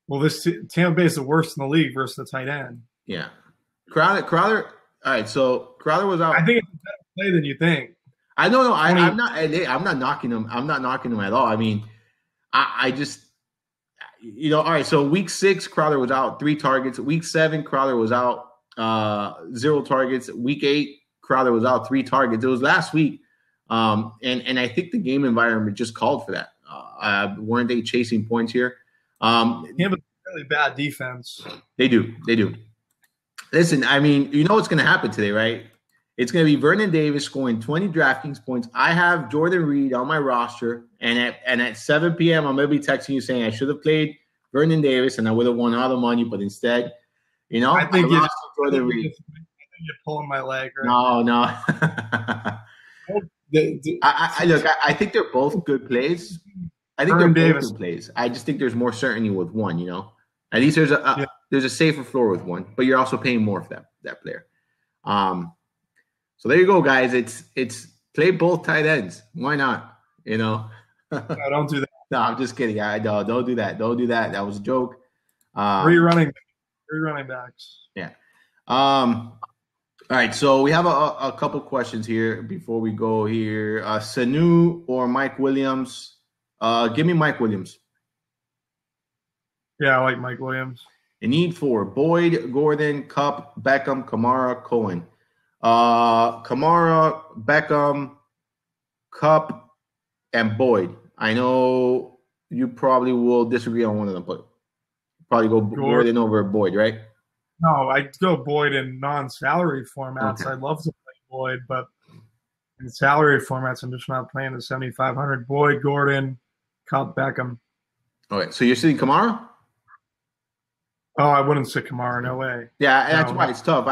Well, this Tampa Bay is the worst in the league versus the tight end. Yeah. Crowder. All right, so Crowder was out. I think it's a better play than you think. I'm not knocking him. I'm not knocking him at all. I mean, I just, all right. So week 6, Crowder was out 3 targets. Week 7, Crowder was out 0 targets. Week 8, Crowder was out 3 targets. It was last week And I think the game environment just called for that. Weren't they chasing points here? Yeah, but really bad defense. They do. Listen, I mean, you know what's going to happen today, right? It's going to be Vernon Davis scoring 20 DraftKings points. I have Jordan Reed on my roster, and at 7 p.m. I'm going to be texting you saying I should have played Vernon Davis and I would have won all the money, but instead, I think you're pulling my leg. Right? No. I think they're both good plays. I think they're both good plays. I just think there's more certainty with one, At least there's a safer floor with one, but you're also paying more for that player. So there you go, guys. It's play both tight ends. Why not? No, don't do that. No, I'm just kidding. Don't do that. Don't do that. That was a joke. Three running backs. Yeah. All right. So we have a couple questions here before we go here. Sanu or Mike Williams? Give me Mike Williams. Yeah, I like Mike Williams. A need for Boyd, Gordon, Kupp, Beckham, Kamara, Cohen. Kamara, Beckham, Kupp, and Boyd. I know you probably will disagree on one of them, but probably go Gordon over Boyd, right? No, I'd go Boyd in non-salary formats. Okay. I'd love to play Boyd, but in salary formats, I'm just not playing the 7,500. Boyd, Gordon, Kupp, Beckham. Okay, so you're sitting Kamara? Oh, I wouldn't sit Kamara. No way. Yeah, that's why it's tough.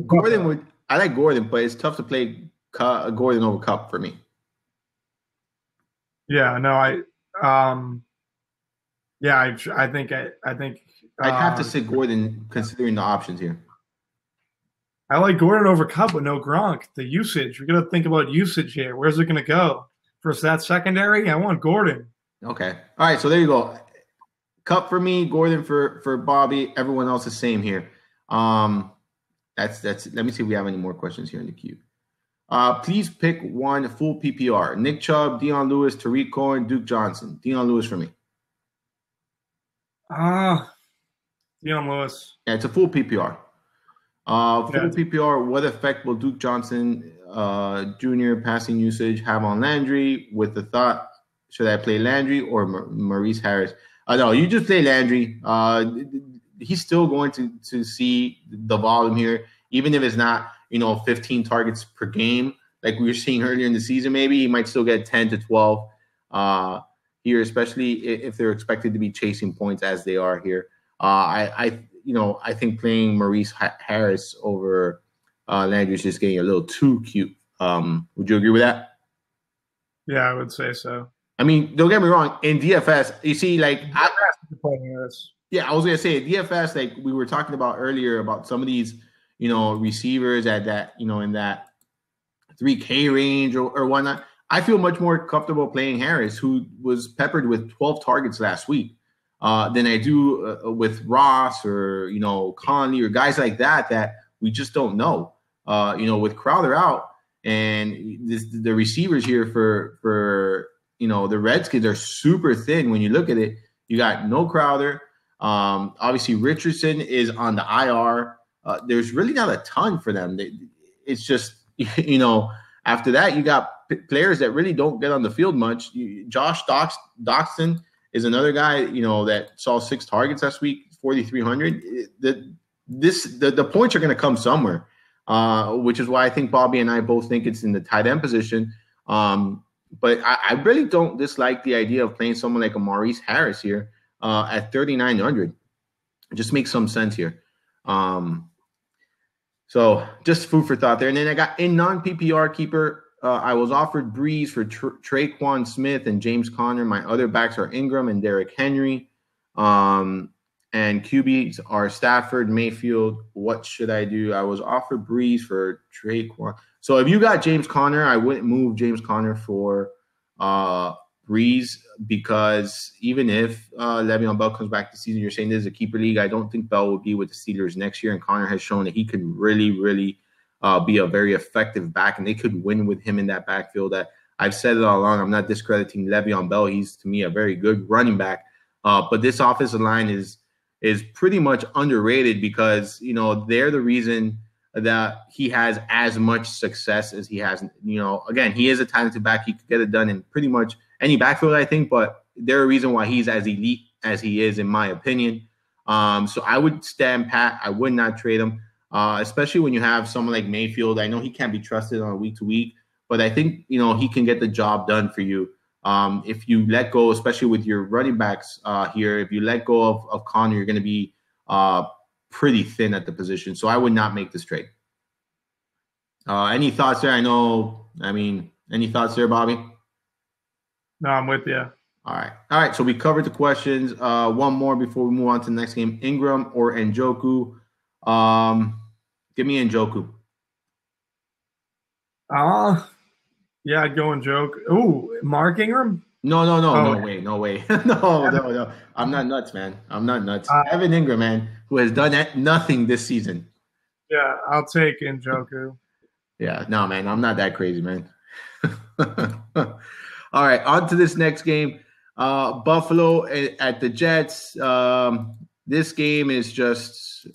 Gordon would. I like Gordon, but it's tough to play Gordon over Kupp for me. Yeah, no, I think I'd have to sit Gordon considering the options here. I like Gordon over Kupp, but no Gronk. The usage, we're gonna think about usage here. Where's it gonna go? First, that secondary, I want Gordon. Okay, all right. So there you go. Kupp for me, Gordon for Bobby. Everyone else the same here. That's. Let me see if we have any more questions here in the queue. Please pick one full PPR. Nick Chubb, Dion Lewis, Tariq Cohen, Duke Johnson. Dion Lewis for me. Dion Lewis. Yeah, it's a full PPR. PPR, what effect will Duke Johnson Jr. passing usage have on Landry? With the thought, should I play Landry or Maurice Harris? No, you just play Landry. He's still going to see the volume here, even if it's not 15 targets per game like we were seeing earlier in the season. Maybe he might still get 10 to 12 here, especially if they're expected to be chasing points as they are here. I think playing Maurice Harris over Landry is just getting a little too cute. Would you agree with that? Yeah, I would say so. I mean, don't get me wrong. In DFS, you see, like, I was gonna say DFS, like we were talking about earlier about some of these, receivers at that, in that 3K range or whatnot. I feel much more comfortable playing Harris, who was peppered with 12 targets last week, than I do with Ross or Conley or guys like that we just don't know. With Crowder out and the receivers here for the Redskins are super thin. When you look at it, you got no Crowder. Obviously, Richardson is on the IR. There's really not a ton for them. It's just, after that, you got players that really don't get on the field much. Josh Doxson is another guy, that saw 6 targets last week, 4,300. The points are going to come somewhere, which is why I think Bobby and I both think it's in the tight end position. But I really don't dislike the idea of playing someone like a Maurice Harris here at 3,900. It just makes some sense here. So just food for thought there. And then I got in non-PPR keeper. I was offered Breeze for Traquan Smith and James Conner. My other backs are Ingram and Derrick Henry. And QBs are Stafford, Mayfield. What should I do? I was offered Breeze for Traquan. So if you got James Conner, I wouldn't move James Conner for Breeze, because even if Le'Veon Bell comes back this season, you're saying this is a keeper league. I don't think Bell will be with the Steelers next year, and Conner has shown that he can really, really be a very effective back, and they could win with him in that backfield. That I've said it all along. I'm not discrediting Le'Veon Bell. He's, to me, a very good running back. But this offensive line is pretty much underrated because, they're the reason that he has as much success as he has. Again, he is a talented back. He could get it done in pretty much any backfield, I think, but there's a reason why he's as elite as he is, in my opinion. So I would stand pat. I would not trade him, especially when you have someone like Mayfield. I know he can't be trusted on a week-to-week, but I think, he can get the job done for you. If you let go, especially with your running backs here, if you let go of Connor, you're going to be pretty thin at the position. So I would not make this trade. Any thoughts there? Any thoughts there, Bobby? No, I'm with you. All right. So we covered the questions. One more before we move on to the next game. Ingram or Njoku? Give me Njoku. Yeah, I'd go Njoku. Ooh, Mark Ingram? No way. No. I'm not nuts, man. I'm not nuts. Evan Ingram, man, who has done nothing this season. Yeah, I'll take Njoku. Yeah, no, man, I'm not that crazy, man. All right, on to this next game. Buffalo at the Jets. This game is just,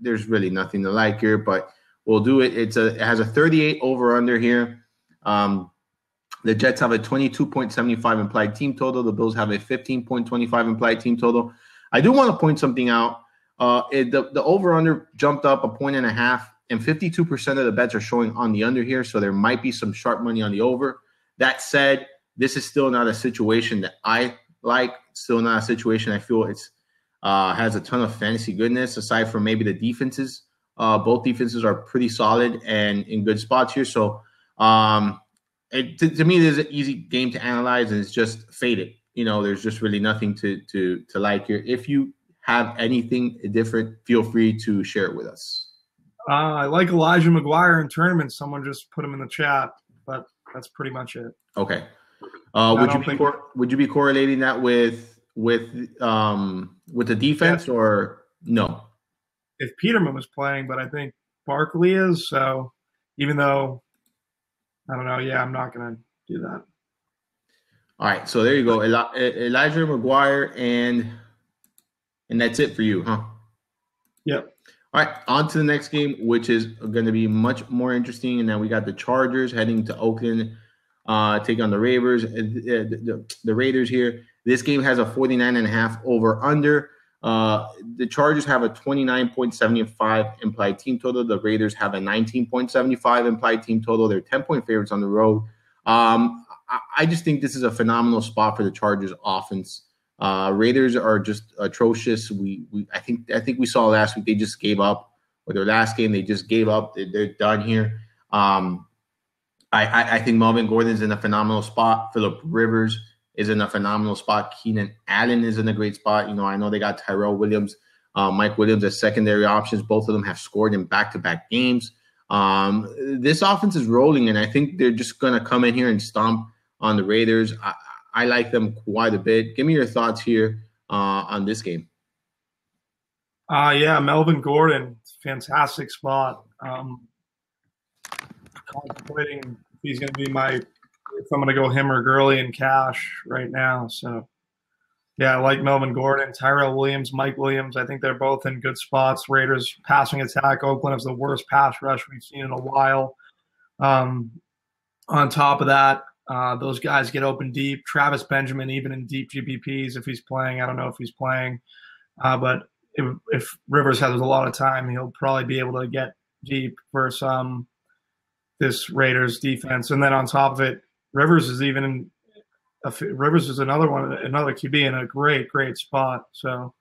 there's really nothing to like here, but we'll do it. It has a 38 over-under here. The Jets have a 22.75 implied team total. The Bills have a 15.25 implied team total. I do want to point something out. The over-under jumped up 1.5 and 52% of the bets are showing on the under here, so there might be some sharp money on the over. That said, this is still not a situation that I like. Still not a situation I feel it's has a ton of fantasy goodness, aside from maybe the defenses. Both defenses are pretty solid and in good spots here. So to me, there's an easy game to analyze, and it's just faded. There's just really nothing to like here. If you have anything different, feel free to share it with us. I like Elijah McGuire in tournaments. Someone just put him in the chat, but that's pretty much it. Okay. Would you be correlating that with the defense or no? If Peterman was playing, but I think Barkley is. So even though I don't know, I'm not going to do that. All right, so there you go, Elijah McGuire, and that's it for you, huh? Yep. All right, on to the next game, which is going to be much more interesting. And then we got the Chargers heading to Oakland, take on the Raiders. The Raiders here. This game has a 49.5 over/under. The Chargers have a 29.75 implied team total. The Raiders have a 19.75 implied team total. They're 10-point favorites on the road. I just think this is a phenomenal spot for the Chargers offense. Raiders are just atrocious. I think we saw last week they just gave up. With their last game, they just gave up. They're done here. I think Melvin Gordon's in a phenomenal spot. Phillip Rivers is in a phenomenal spot. Keenan Allen is in a great spot. I know they got Tyrell Williams, Mike Williams as secondary options. Both of them have scored in back-to-back games. This offense is rolling, and I think they're just going to come in here and stomp on the Raiders. I like them quite a bit. Give me your thoughts here on this game. Melvin Gordon, fantastic spot. Contemplating if he's going to be if I'm going to go him or Gurley in cash right now. So, I like Melvin Gordon, Tyrell Williams, Mike Williams. I think they're both in good spots. Raiders passing attack. Oakland is the worst pass rush we've seen in a while. On top of that, those guys get open deep. Travis Benjamin, even in deep GPPs, if he's playing, I don't know if he's playing. But if Rivers has a lot of time, he'll probably be able to get deep versus this Raiders defense. And then on top of it, Rivers is another QB in a great spot. So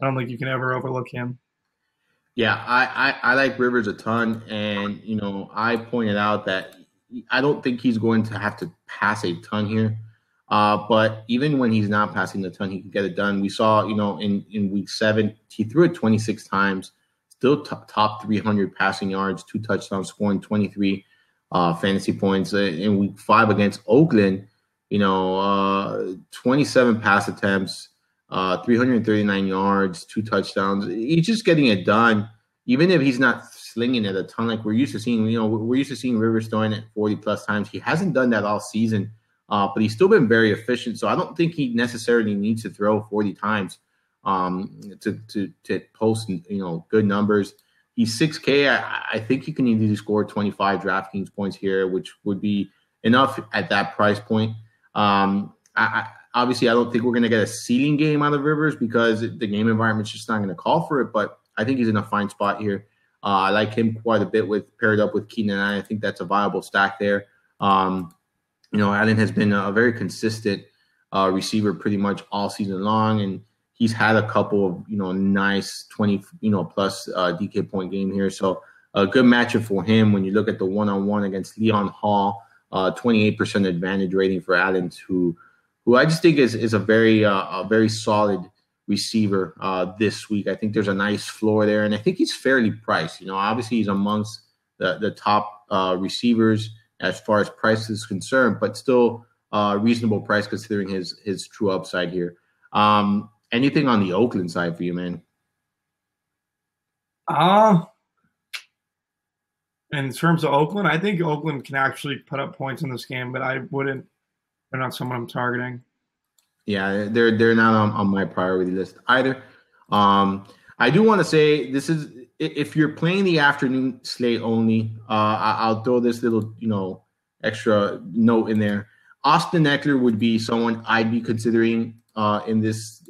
I don't think you can ever overlook him. Yeah, I like Rivers a ton. And, I pointed out that I don't think he's going to have to pass a ton here. But even when he's not passing a ton, he can get it done. We saw, in week 7, he threw it 26 times, still top 300 passing yards, 2 touchdowns, scoring 23 fantasy points. In week 5 against Oakland, 27 pass attempts, 339 yards, 2 touchdowns. He's just getting it done, even if he's not slinging it a ton like we're used to seeing. We're used to seeing Rivers throwing it 40-plus times. He hasn't done that all season, but he's still been very efficient. So I don't think he necessarily needs to throw 40 times to post, good numbers. He's 6K. I think you can easily score 25 DraftKings points here, which would be enough at that price point. Obviously, I don't think we're going to get a ceiling game out of Rivers because the game environment's just not going to call for it, but I think he's in a fine spot here. I like him quite a bit paired up with Keenan Allen. I think that's a viable stack there. Allen has been a very consistent receiver pretty much all season long, and he's had a couple of, nice 20, plus DK point game here. So a good matchup for him when you look at the one-on-one against Leon Hall, 28% advantage rating for Allen, who I just think is a very solid receiver this week. I think there's a nice floor there, and I think he's fairly priced. Obviously he's amongst the top receivers as far as price is concerned, but still reasonable price considering his true upside here. Anything on the Oakland side for you, man? In terms of Oakland, I think Oakland can actually put up points in this game, but I wouldn't. They're not someone I'm targeting. Yeah, they're not on my priority list either. I do want to say this is if you're playing the afternoon slate only. I'll throw this little extra note in there. Austin Eckler would be someone I'd be considering in this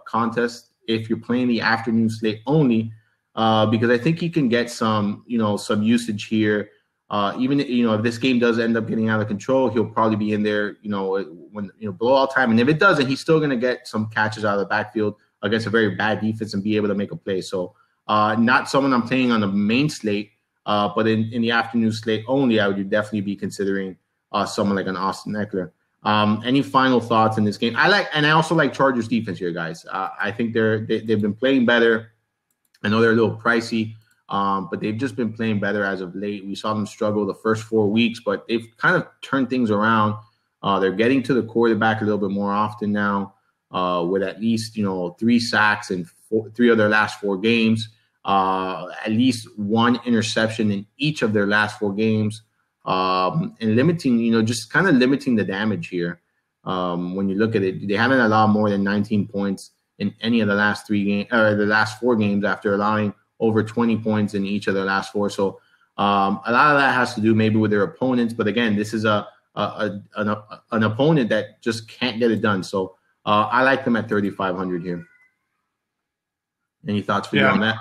contest if you're playing the afternoon slate only, because I think he can get some usage here. Even if this game does end up getting out of control, he'll probably be in there when blowout time, and if it doesn't, he's still going to get some catches out of the backfield against a very bad defense and be able to make a play. So not someone I'm playing on the main slate, but in the afternoon slate only, I would definitely be considering someone like an Austin Eckler. Any final thoughts in this game? I also like Chargers defense here, guys. I think they've been playing better. I know they're a little pricey, but they've just been playing better as of late. We saw them struggle the first 4 weeks, but they've kind of turned things around. They're getting to the quarterback a little bit more often now, with at least 3 sacks in 3 of their last 4 games, at least 1 interception in each of their last 4 games. And limiting, just kind of limiting the damage here. When you look at it, they haven't allowed more than 19 points in any of the last 3 games or the last 4 games after allowing over 20 points in each of their last 4. So a lot of that has to do maybe with their opponents. But again, this is an opponent that just can't get it done. So I like them at 3,500 here. Any thoughts for you on that?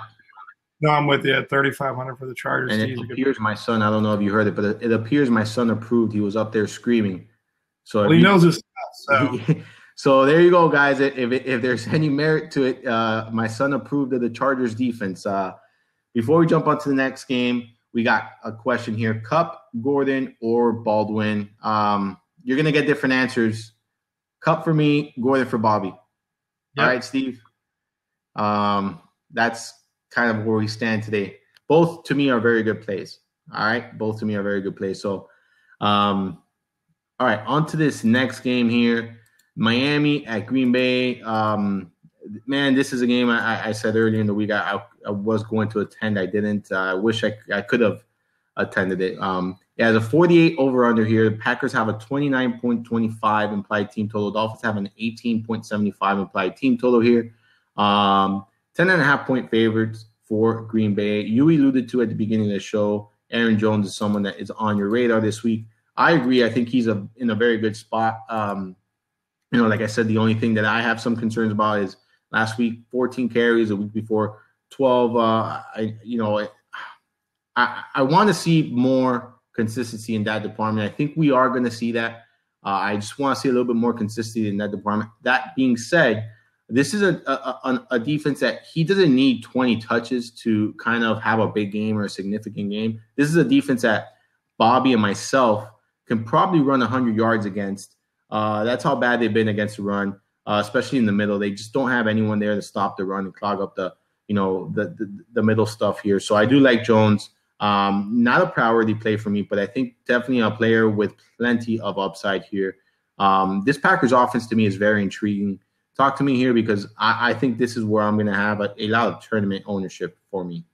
No, I'm with you at 3,500 for the Chargers. And it appears my son, I don't know if you heard it, but it appears my son approved. He was up there screaming. So he knows his stuff. So. So there you go, guys. If there's any merit to it, my son approved of the Chargers defense. Before we jump on to the next game, we got a question here. Kupp, Gordon, or Baldwin? You're going to get different answers. Kupp for me, Gordon for Bobby. Yep. All right, Steve? That's kind of where we stand today. Both to me are very good plays. All right, both to me are very good plays. So, all right, on to this next game here. Miami at Green Bay. Man, this is a game I said earlier in the week I was going to attend. I didn't. I wish I could have attended it. It has a 48 over-under here. The Packers have a 29.25 implied team total. Dolphins have an 18.75 implied team total here. 10.5-point favorites for Green Bay. You alluded to at the beginning of the show, Aaron Jones is someone that is on your radar this week. I agree. I think he's in a very good spot. Like I said, the only thing that I have some concerns about is last week, 14 carries, a week before, 12. I want to see more consistency in that department. I think we are going to see that. I just want to see a little bit more consistency in that department. That being said, this is a defense that he doesn't need 20 touches to kind of have a big game or a significant game. This is a defense that Bobby and myself can probably run 100 yards against. That's how bad they've been against the run, especially in the middle. They just don't have anyone there to stop the run and clog up the middle stuff here. So I do like Jones. Not a priority play for me, but I think definitely a player with plenty of upside here. This Packers offense to me is very intriguing. Talk to me here because I think this is where I'm going to have a lot of tournament ownership for me.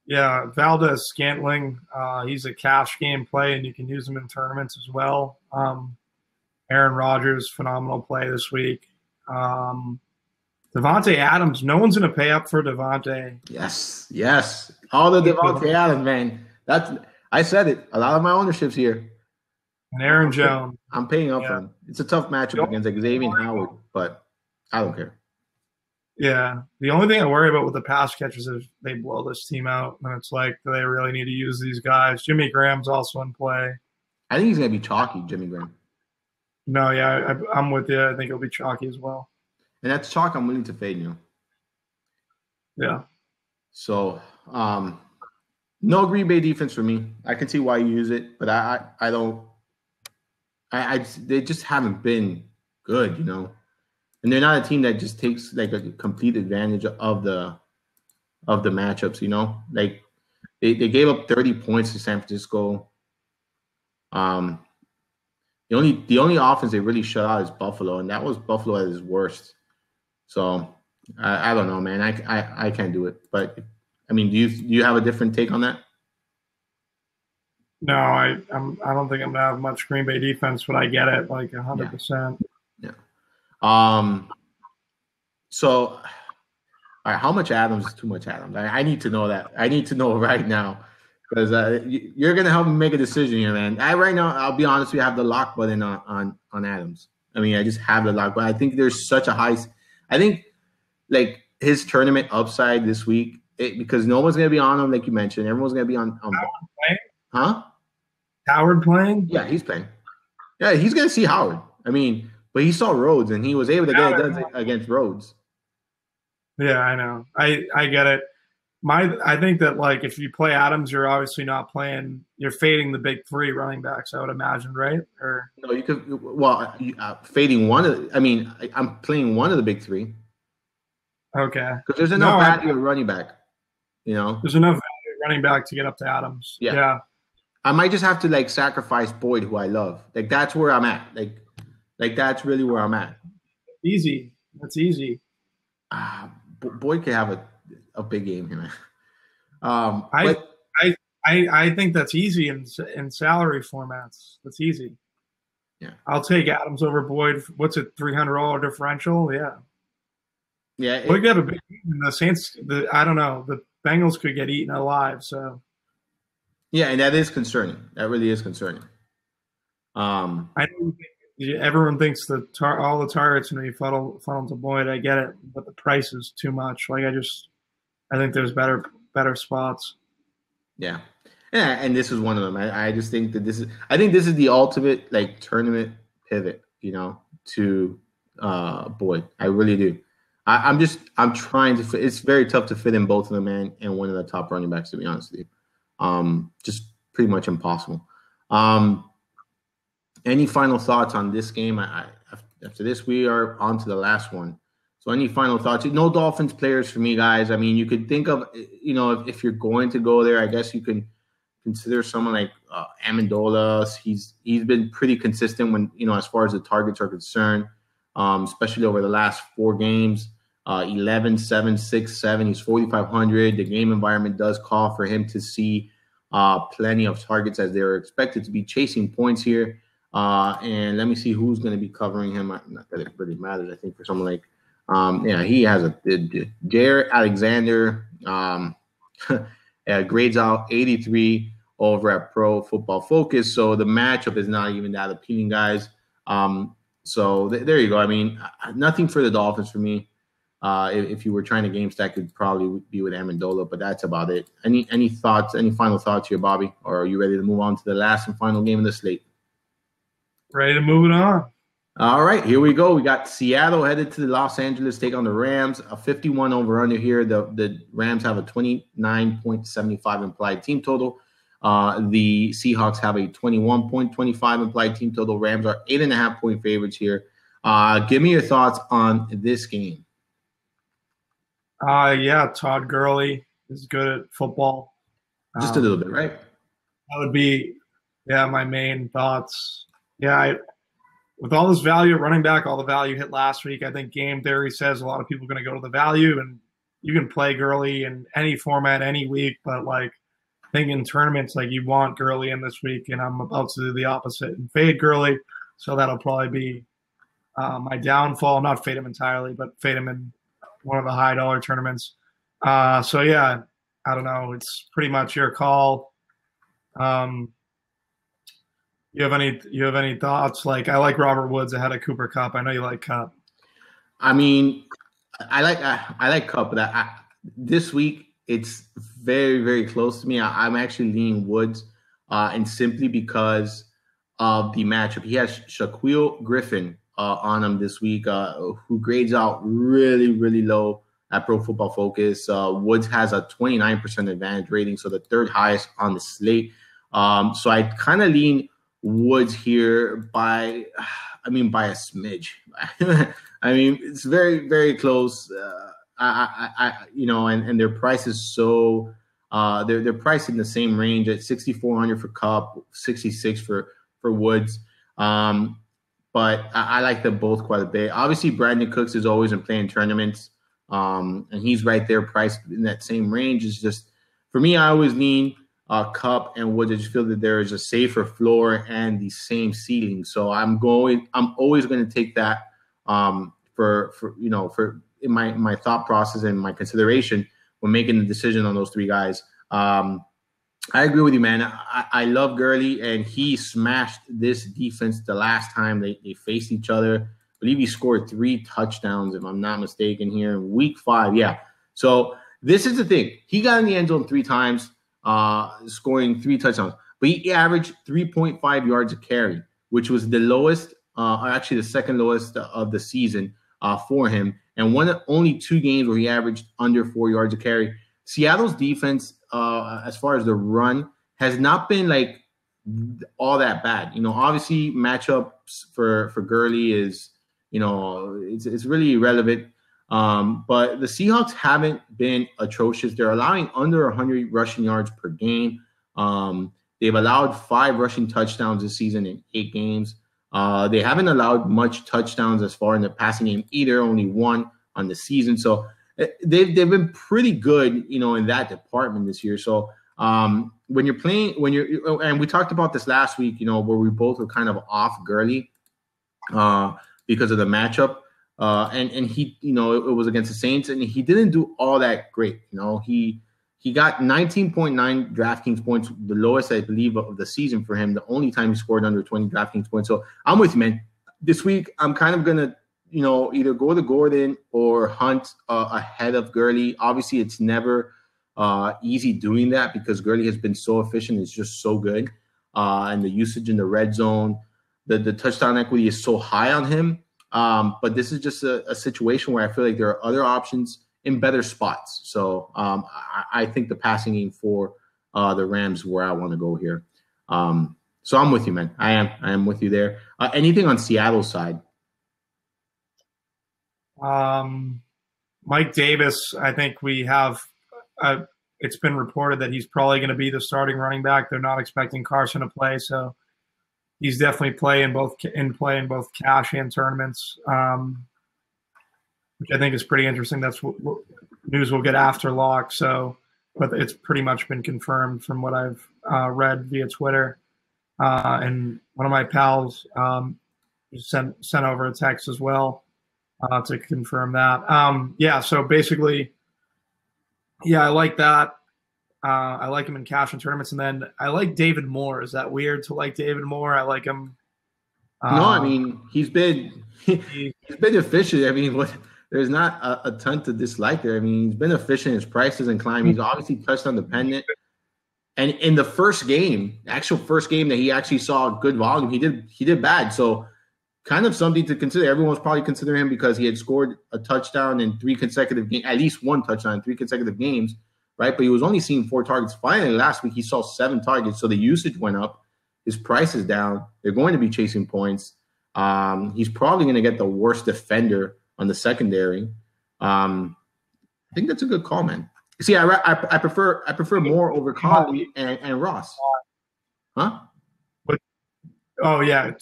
Yeah, Valdez-Scantling, he's a cash game play, and you can use him in tournaments as well. Aaron Rodgers, phenomenal play this week. Devontae Adams. No one's going to pay up for Devontae. Yes. All the Devontae Adams, man. I said it. A lot of my ownership's here. And Aaron Jones. I'm paying up for him. It's a tough matchup against Xavier Howard, but I don't care. Yeah. The only thing I worry about with the pass catchers is if they blow this team out. And it's like, do they really need to use these guys? Jimmy Graham's also in play. I think he's going to be chalky, Jimmy Graham. No, yeah, I'm with you. I think it'll be chalky as well. And that's chalk I'm willing to fade, Yeah. So, no Green Bay defense for me. I can see why you use it, but I don't. They just haven't been good, and they're not a team that just takes like a complete advantage of the matchups, Like they gave up 30 points to San Francisco. The only offense they really shut out is Buffalo, and that was Buffalo at its worst. So I don't know, man. I can't do it. But I mean, do you have a different take on that? No, I don't think I'm gonna have much Green Bay defense, but I get it, like 100%. Yeah. So, all right, how much Adams is too much Adams? I need to know that. I need to know right now because you're gonna help me make a decision here, man. Right now, I'll be honest, we have the lock button on Adams. I mean, I just have the lock, but I think there's such a high. I think like his tournament upside this week because no one's gonna be on him, like you mentioned. Everyone's gonna be on. Huh? Howard playing? Yeah, he's playing. Yeah, he's gonna see Howard. I mean, but he saw Rhodes and he was able to get it done against Rhodes. Yeah, I know. I get it. I think that like if you play Adams, you're obviously not playing. You're fading the big three running backs. I would imagine, right? Or no, you could. Well, fading one of. I'm playing one of the big three. Okay. Because there's enough value at running back. There's enough value at running back to get up to Adams. Yeah. I might just have to like sacrifice Boyd, who I love. Like that's where I'm at. Like that's really where I'm at. Easy. That's easy. Boyd could have a big game here, man. I think that's easy in salary formats. That's easy. Yeah. I'll take Adams over Boyd. What's it? $300 differential? Yeah. Yeah. Boyd got a big game. The Saints. I don't know. The Bengals could get eaten alive. So. Yeah, and that is concerning. That really is concerning. I don't think everyone thinks all the targets going to be funneled to Boyd. I get it, but the price is too much. Like I think there's better spots. Yeah, and this is one of them. I just think that this is the ultimate like tournament pivot, to Boyd. I really do. I'm trying to. It's very tough to fit in both of them and one of the top running backs, to be honest with you. Just pretty much impossible. Any final thoughts on this game? After this, we are on to the last one. So any final thoughts? No Dolphins players for me, guys. I mean, you could think of, if you're going to go there, I guess you can consider someone like Amendola. He's been pretty consistent when, as far as the targets are concerned, especially over the last 4 games. 11, 7, 6, 7. He's 4,500. The game environment does call for him to see plenty of targets as they're expected to be chasing points here. And let me see who's going to be covering him. Not that it really matters, I think, for someone like, he has Jair Alexander grades out 83 over at Pro Football Focus. So the matchup is not even that appealing, guys. So there you go. I mean, nothing for the Dolphins for me. If you were trying to game stack, it'd probably be with Amendola, but that's about it. Any thoughts? Any final thoughts here, Bobby? Or are you ready to move on to the last and final game of the slate? Ready to move it on. All right, here we go. We got Seattle headed to Los Angeles, take on the Rams. A 51 over under here. The Rams have a 29.75 implied team total. The Seahawks have a 21.25 implied team total. Rams are 8.5 point favorites here. Give me your thoughts on this game. Todd Gurley is good at football. Just a little bit, right? That would be, my main thoughts. With all this value at running back, all the value hit last week, I think game theory says a lot of people are going to go to the value, and you can play Gurley in any format, any week, but I think in tournaments, you want Gurley in this week, and I'm about to do the opposite and fade Gurley, so that'll probably be my downfall. Not fade him entirely, but fade him in one of the high dollar tournaments. So yeah, I don't know. It's pretty much your call. You have any thoughts? Like, I like Robert Woods ahead of Cooper Kupp. I know you like Kupp. I mean, I like Cup, but this week it's very, very close to me. I'm actually leaning Woods, and simply because of the matchup. He has Shaquille Griffin on him this week, who grades out really, really low at Pro Football Focus. Woods has a 29% advantage rating, so the third highest on the slate. So I kind of lean Woods here by a smidge. I mean, it's very, very close. And their price is so they're priced in the same range at 6,400 for Kupp, 66 for Woods. But I like them both quite a bit. Obviously, Brandon Cooks is always in playing tournaments, and he's right there priced in that same range. It's just, for me, I always lean Kupp and Woods. I just feel that there is a safer floor and the same ceiling. So I'm always going to take that for in my thought process and my consideration when making the decision on those three guys. I agree with you, man. I love Gurley, and he smashed this defense the last time they faced each other. I believe he scored 3 touchdowns, if I'm not mistaken, here in week 5. Yeah. So this is the thing. He got in the end zone 3 times, scoring 3 touchdowns. But he averaged 3.5 yards a carry, which was the lowest, or actually the second lowest of the season for him. And only 2 games where he averaged under 4 yards a carry. Seattle's defense, as far as the run, has not been like all that bad. Obviously matchups for Gurley is, it's really irrelevant. But the Seahawks haven't been atrocious. They're allowing under 100 rushing yards per game. They've allowed 5 rushing touchdowns this season in 8 games. They haven't allowed much touchdowns as far in the passing game either, only 1 on the season. So they've been pretty good, in that department this year. So when you're playing, and we talked about this last week, where we both were kind of off Gurley because of the matchup. And he, it was against the Saints, and he didn't do all that great. He got 19.9 DraftKings points, the lowest, I believe, of the season for him, the only time he scored under 20 DraftKings points. So I'm with you, man. This week, I'm kind of going to, either go to Gordon or Hunt ahead of Gurley. Obviously, it's never easy doing that because Gurley has been so efficient. It's just so good. And the usage in the red zone, the touchdown equity is so high on him. But this is just a situation where I feel like there are other options in better spots. So I think the passing game for the Rams where I want to go here. So I'm with you, man. I am with you there. Anything on Seattle's side? Mike Davis, I think we have it's been reported that he's probably going to be the starting running back. They're not expecting Carson to play, so he's definitely in both cash and tournaments, which I think is pretty interesting. That's what news we'll get after lock. So, but it's pretty much been confirmed from what I've read via Twitter. And one of my pals sent over a text as well to confirm that. So basically, I like that. I like him in cash and tournaments, and then I like David Moore. Is that weird to like David Moore? I like him. No, I mean he's been efficient. I mean, there's not a ton to dislike there. I mean, he's been efficient. His price doesn't climb. He's obviously touchdown dependent. And in the first game, actual first game that he actually saw good volume, he did bad. So kind of something to consider. Everyone's probably considering him because he had scored a touchdown in 3 consecutive games, at least 1 touchdown in 3 consecutive games, right? But he was only seeing 4 targets. Finally, last week he saw 7 targets, so the usage went up. His price is down. They're going to be chasing points. He's probably going to get the worst defender on the secondary. I think that's a good call, man. See, I prefer Moore over Conley and Ross. Huh? Oh yeah.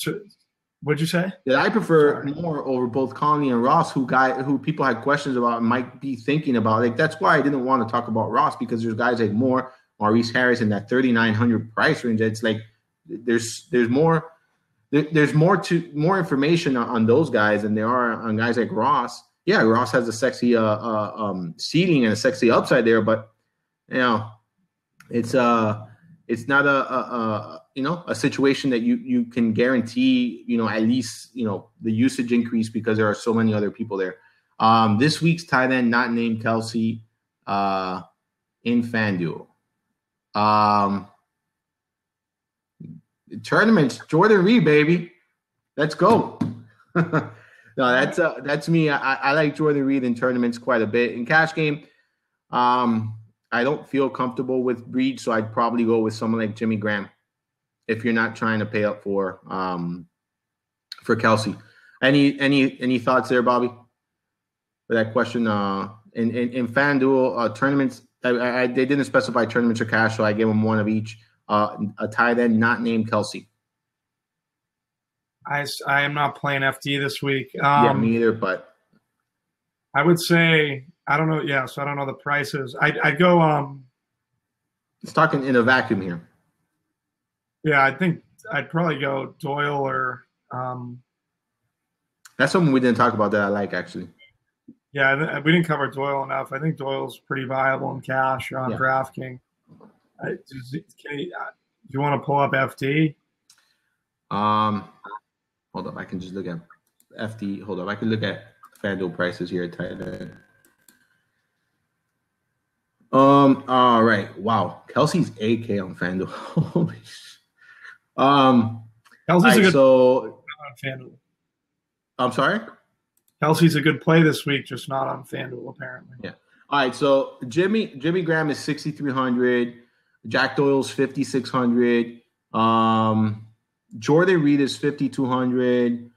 What'd you say? That I prefer Moore over both Conley and Ross, who people had questions about and might be thinking about. Like that's why I didn't want to talk about Ross, because there's guys like Moore, Maurice Harris in that 3,900 price range. It's like there's more information on those guys than there are on guys like Ross. yeah, Ross has a sexy ceiling and a sexy upside there, but you know, it's not a situation that you can guarantee, at least, the usage increase because there are so many other people there. This week's tight end not named Kelsey in FanDuel. Tournaments, Jordan Reed, baby. Let's go. No, that's me. I like Jordan Reed in tournaments quite a bit. In cash game, I don't feel comfortable with Reed, so I'd probably go with someone like Jimmy Graham if you're not trying to pay up for Kelsey. Any thoughts there, Bobby, for that question? In FanDuel tournaments, they didn't specify tournaments or cash, so I gave them one of each. A tight end not named Kelsey. I am not playing FD this week. Yeah, me either, but I would say I don't know. Yeah, so I don't know the prices. I'd go. It's talking in a vacuum here. Yeah, I think I'd probably go Doyle or. That's something we didn't talk about that I like, actually. Yeah, we didn't cover Doyle enough. I think Doyle's pretty viable in cash on DraftKings. Do you want to pull up FD? Hold up. I can just look at FD. Hold up. I can look at FanDuel prices here at tight end. All right. Wow. Kelsey's AK on FanDuel. Holy shit. Kelsey's a good on FanDuel. I'm sorry? Kelsey's a good play this week, just not on FanDuel, apparently. Yeah. All right. So Jimmy Graham is 6,300. Jack Doyle's 5,600. Jordan Reed is 5,200.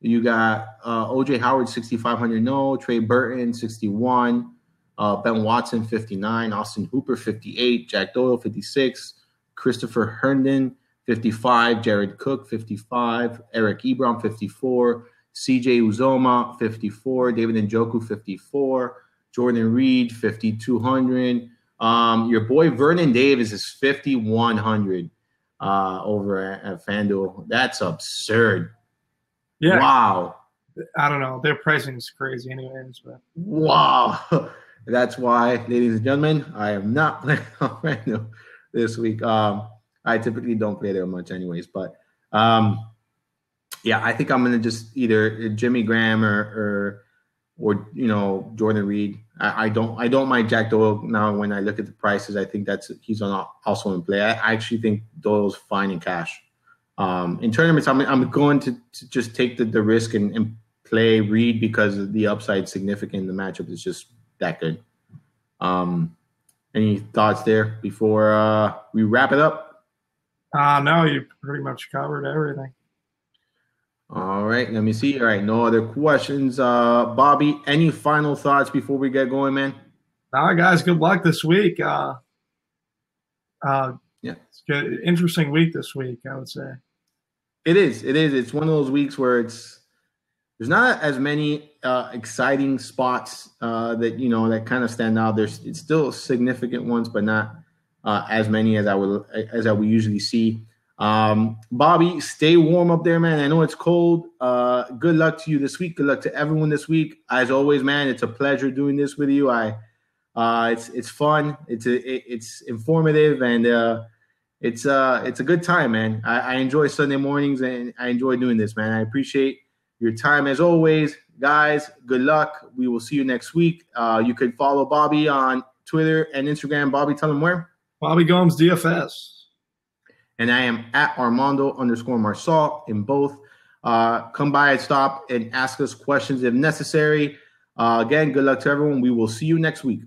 You got OJ Howard 6,500. No. Trey Burton 61. Ben Watson 59. Austin Hooper 58. Jack Doyle 56. Christopher Herndon 55. Jared Cook 55. Eric Ebron 54. CJ Uzoma 54. David Njoku 54. Jordan Reed 5,200. Your boy Vernon Davis is 5,100 over at FanDuel. That's absurd. Yeah. Wow. I don't know. Their pricing is crazy anyways. But. Wow. That's why, ladies and gentlemen, I am not playing on FanDuel this week. I typically don't play there much anyways. But, yeah, I think I'm going to just either Jimmy Graham or Jordan Reed. I don't mind Jack Doyle now. When I look at the prices, I think he's also in play. I actually think Doyle's fine in cash. In tournaments, I'm going to just take the risk and play Reed because the upside is significant. The matchup is just that good. Any thoughts there before we wrap it up? No, you pretty much covered everything. All right, let me see. All right, no other questions. Bobby, any final thoughts before we get going, man? All right, guys, good luck this week. Yeah, it's good. Interesting week this week, I would say. It is. It's one of those weeks where there's not as many exciting spots that kind of stand out. It's still significant ones, but not as many as I we usually see. Bobby, stay warm up there, man. I know it's cold. Good luck to you this week. Good luck to everyone this week. As always, man, it's a pleasure doing this with you. It's fun. It's informative, and it's a good time, man. I enjoy Sunday mornings, and I enjoy doing this, man. I appreciate your time as always, guys. Good luck. We will see you next week. You can follow Bobby on Twitter and Instagram. Bobby, tell them where. Bobby Gomes, DFS. And I am at Armando_Marsal in both. Come by and stop and ask us questions if necessary. Again, good luck to everyone. We will see you next week.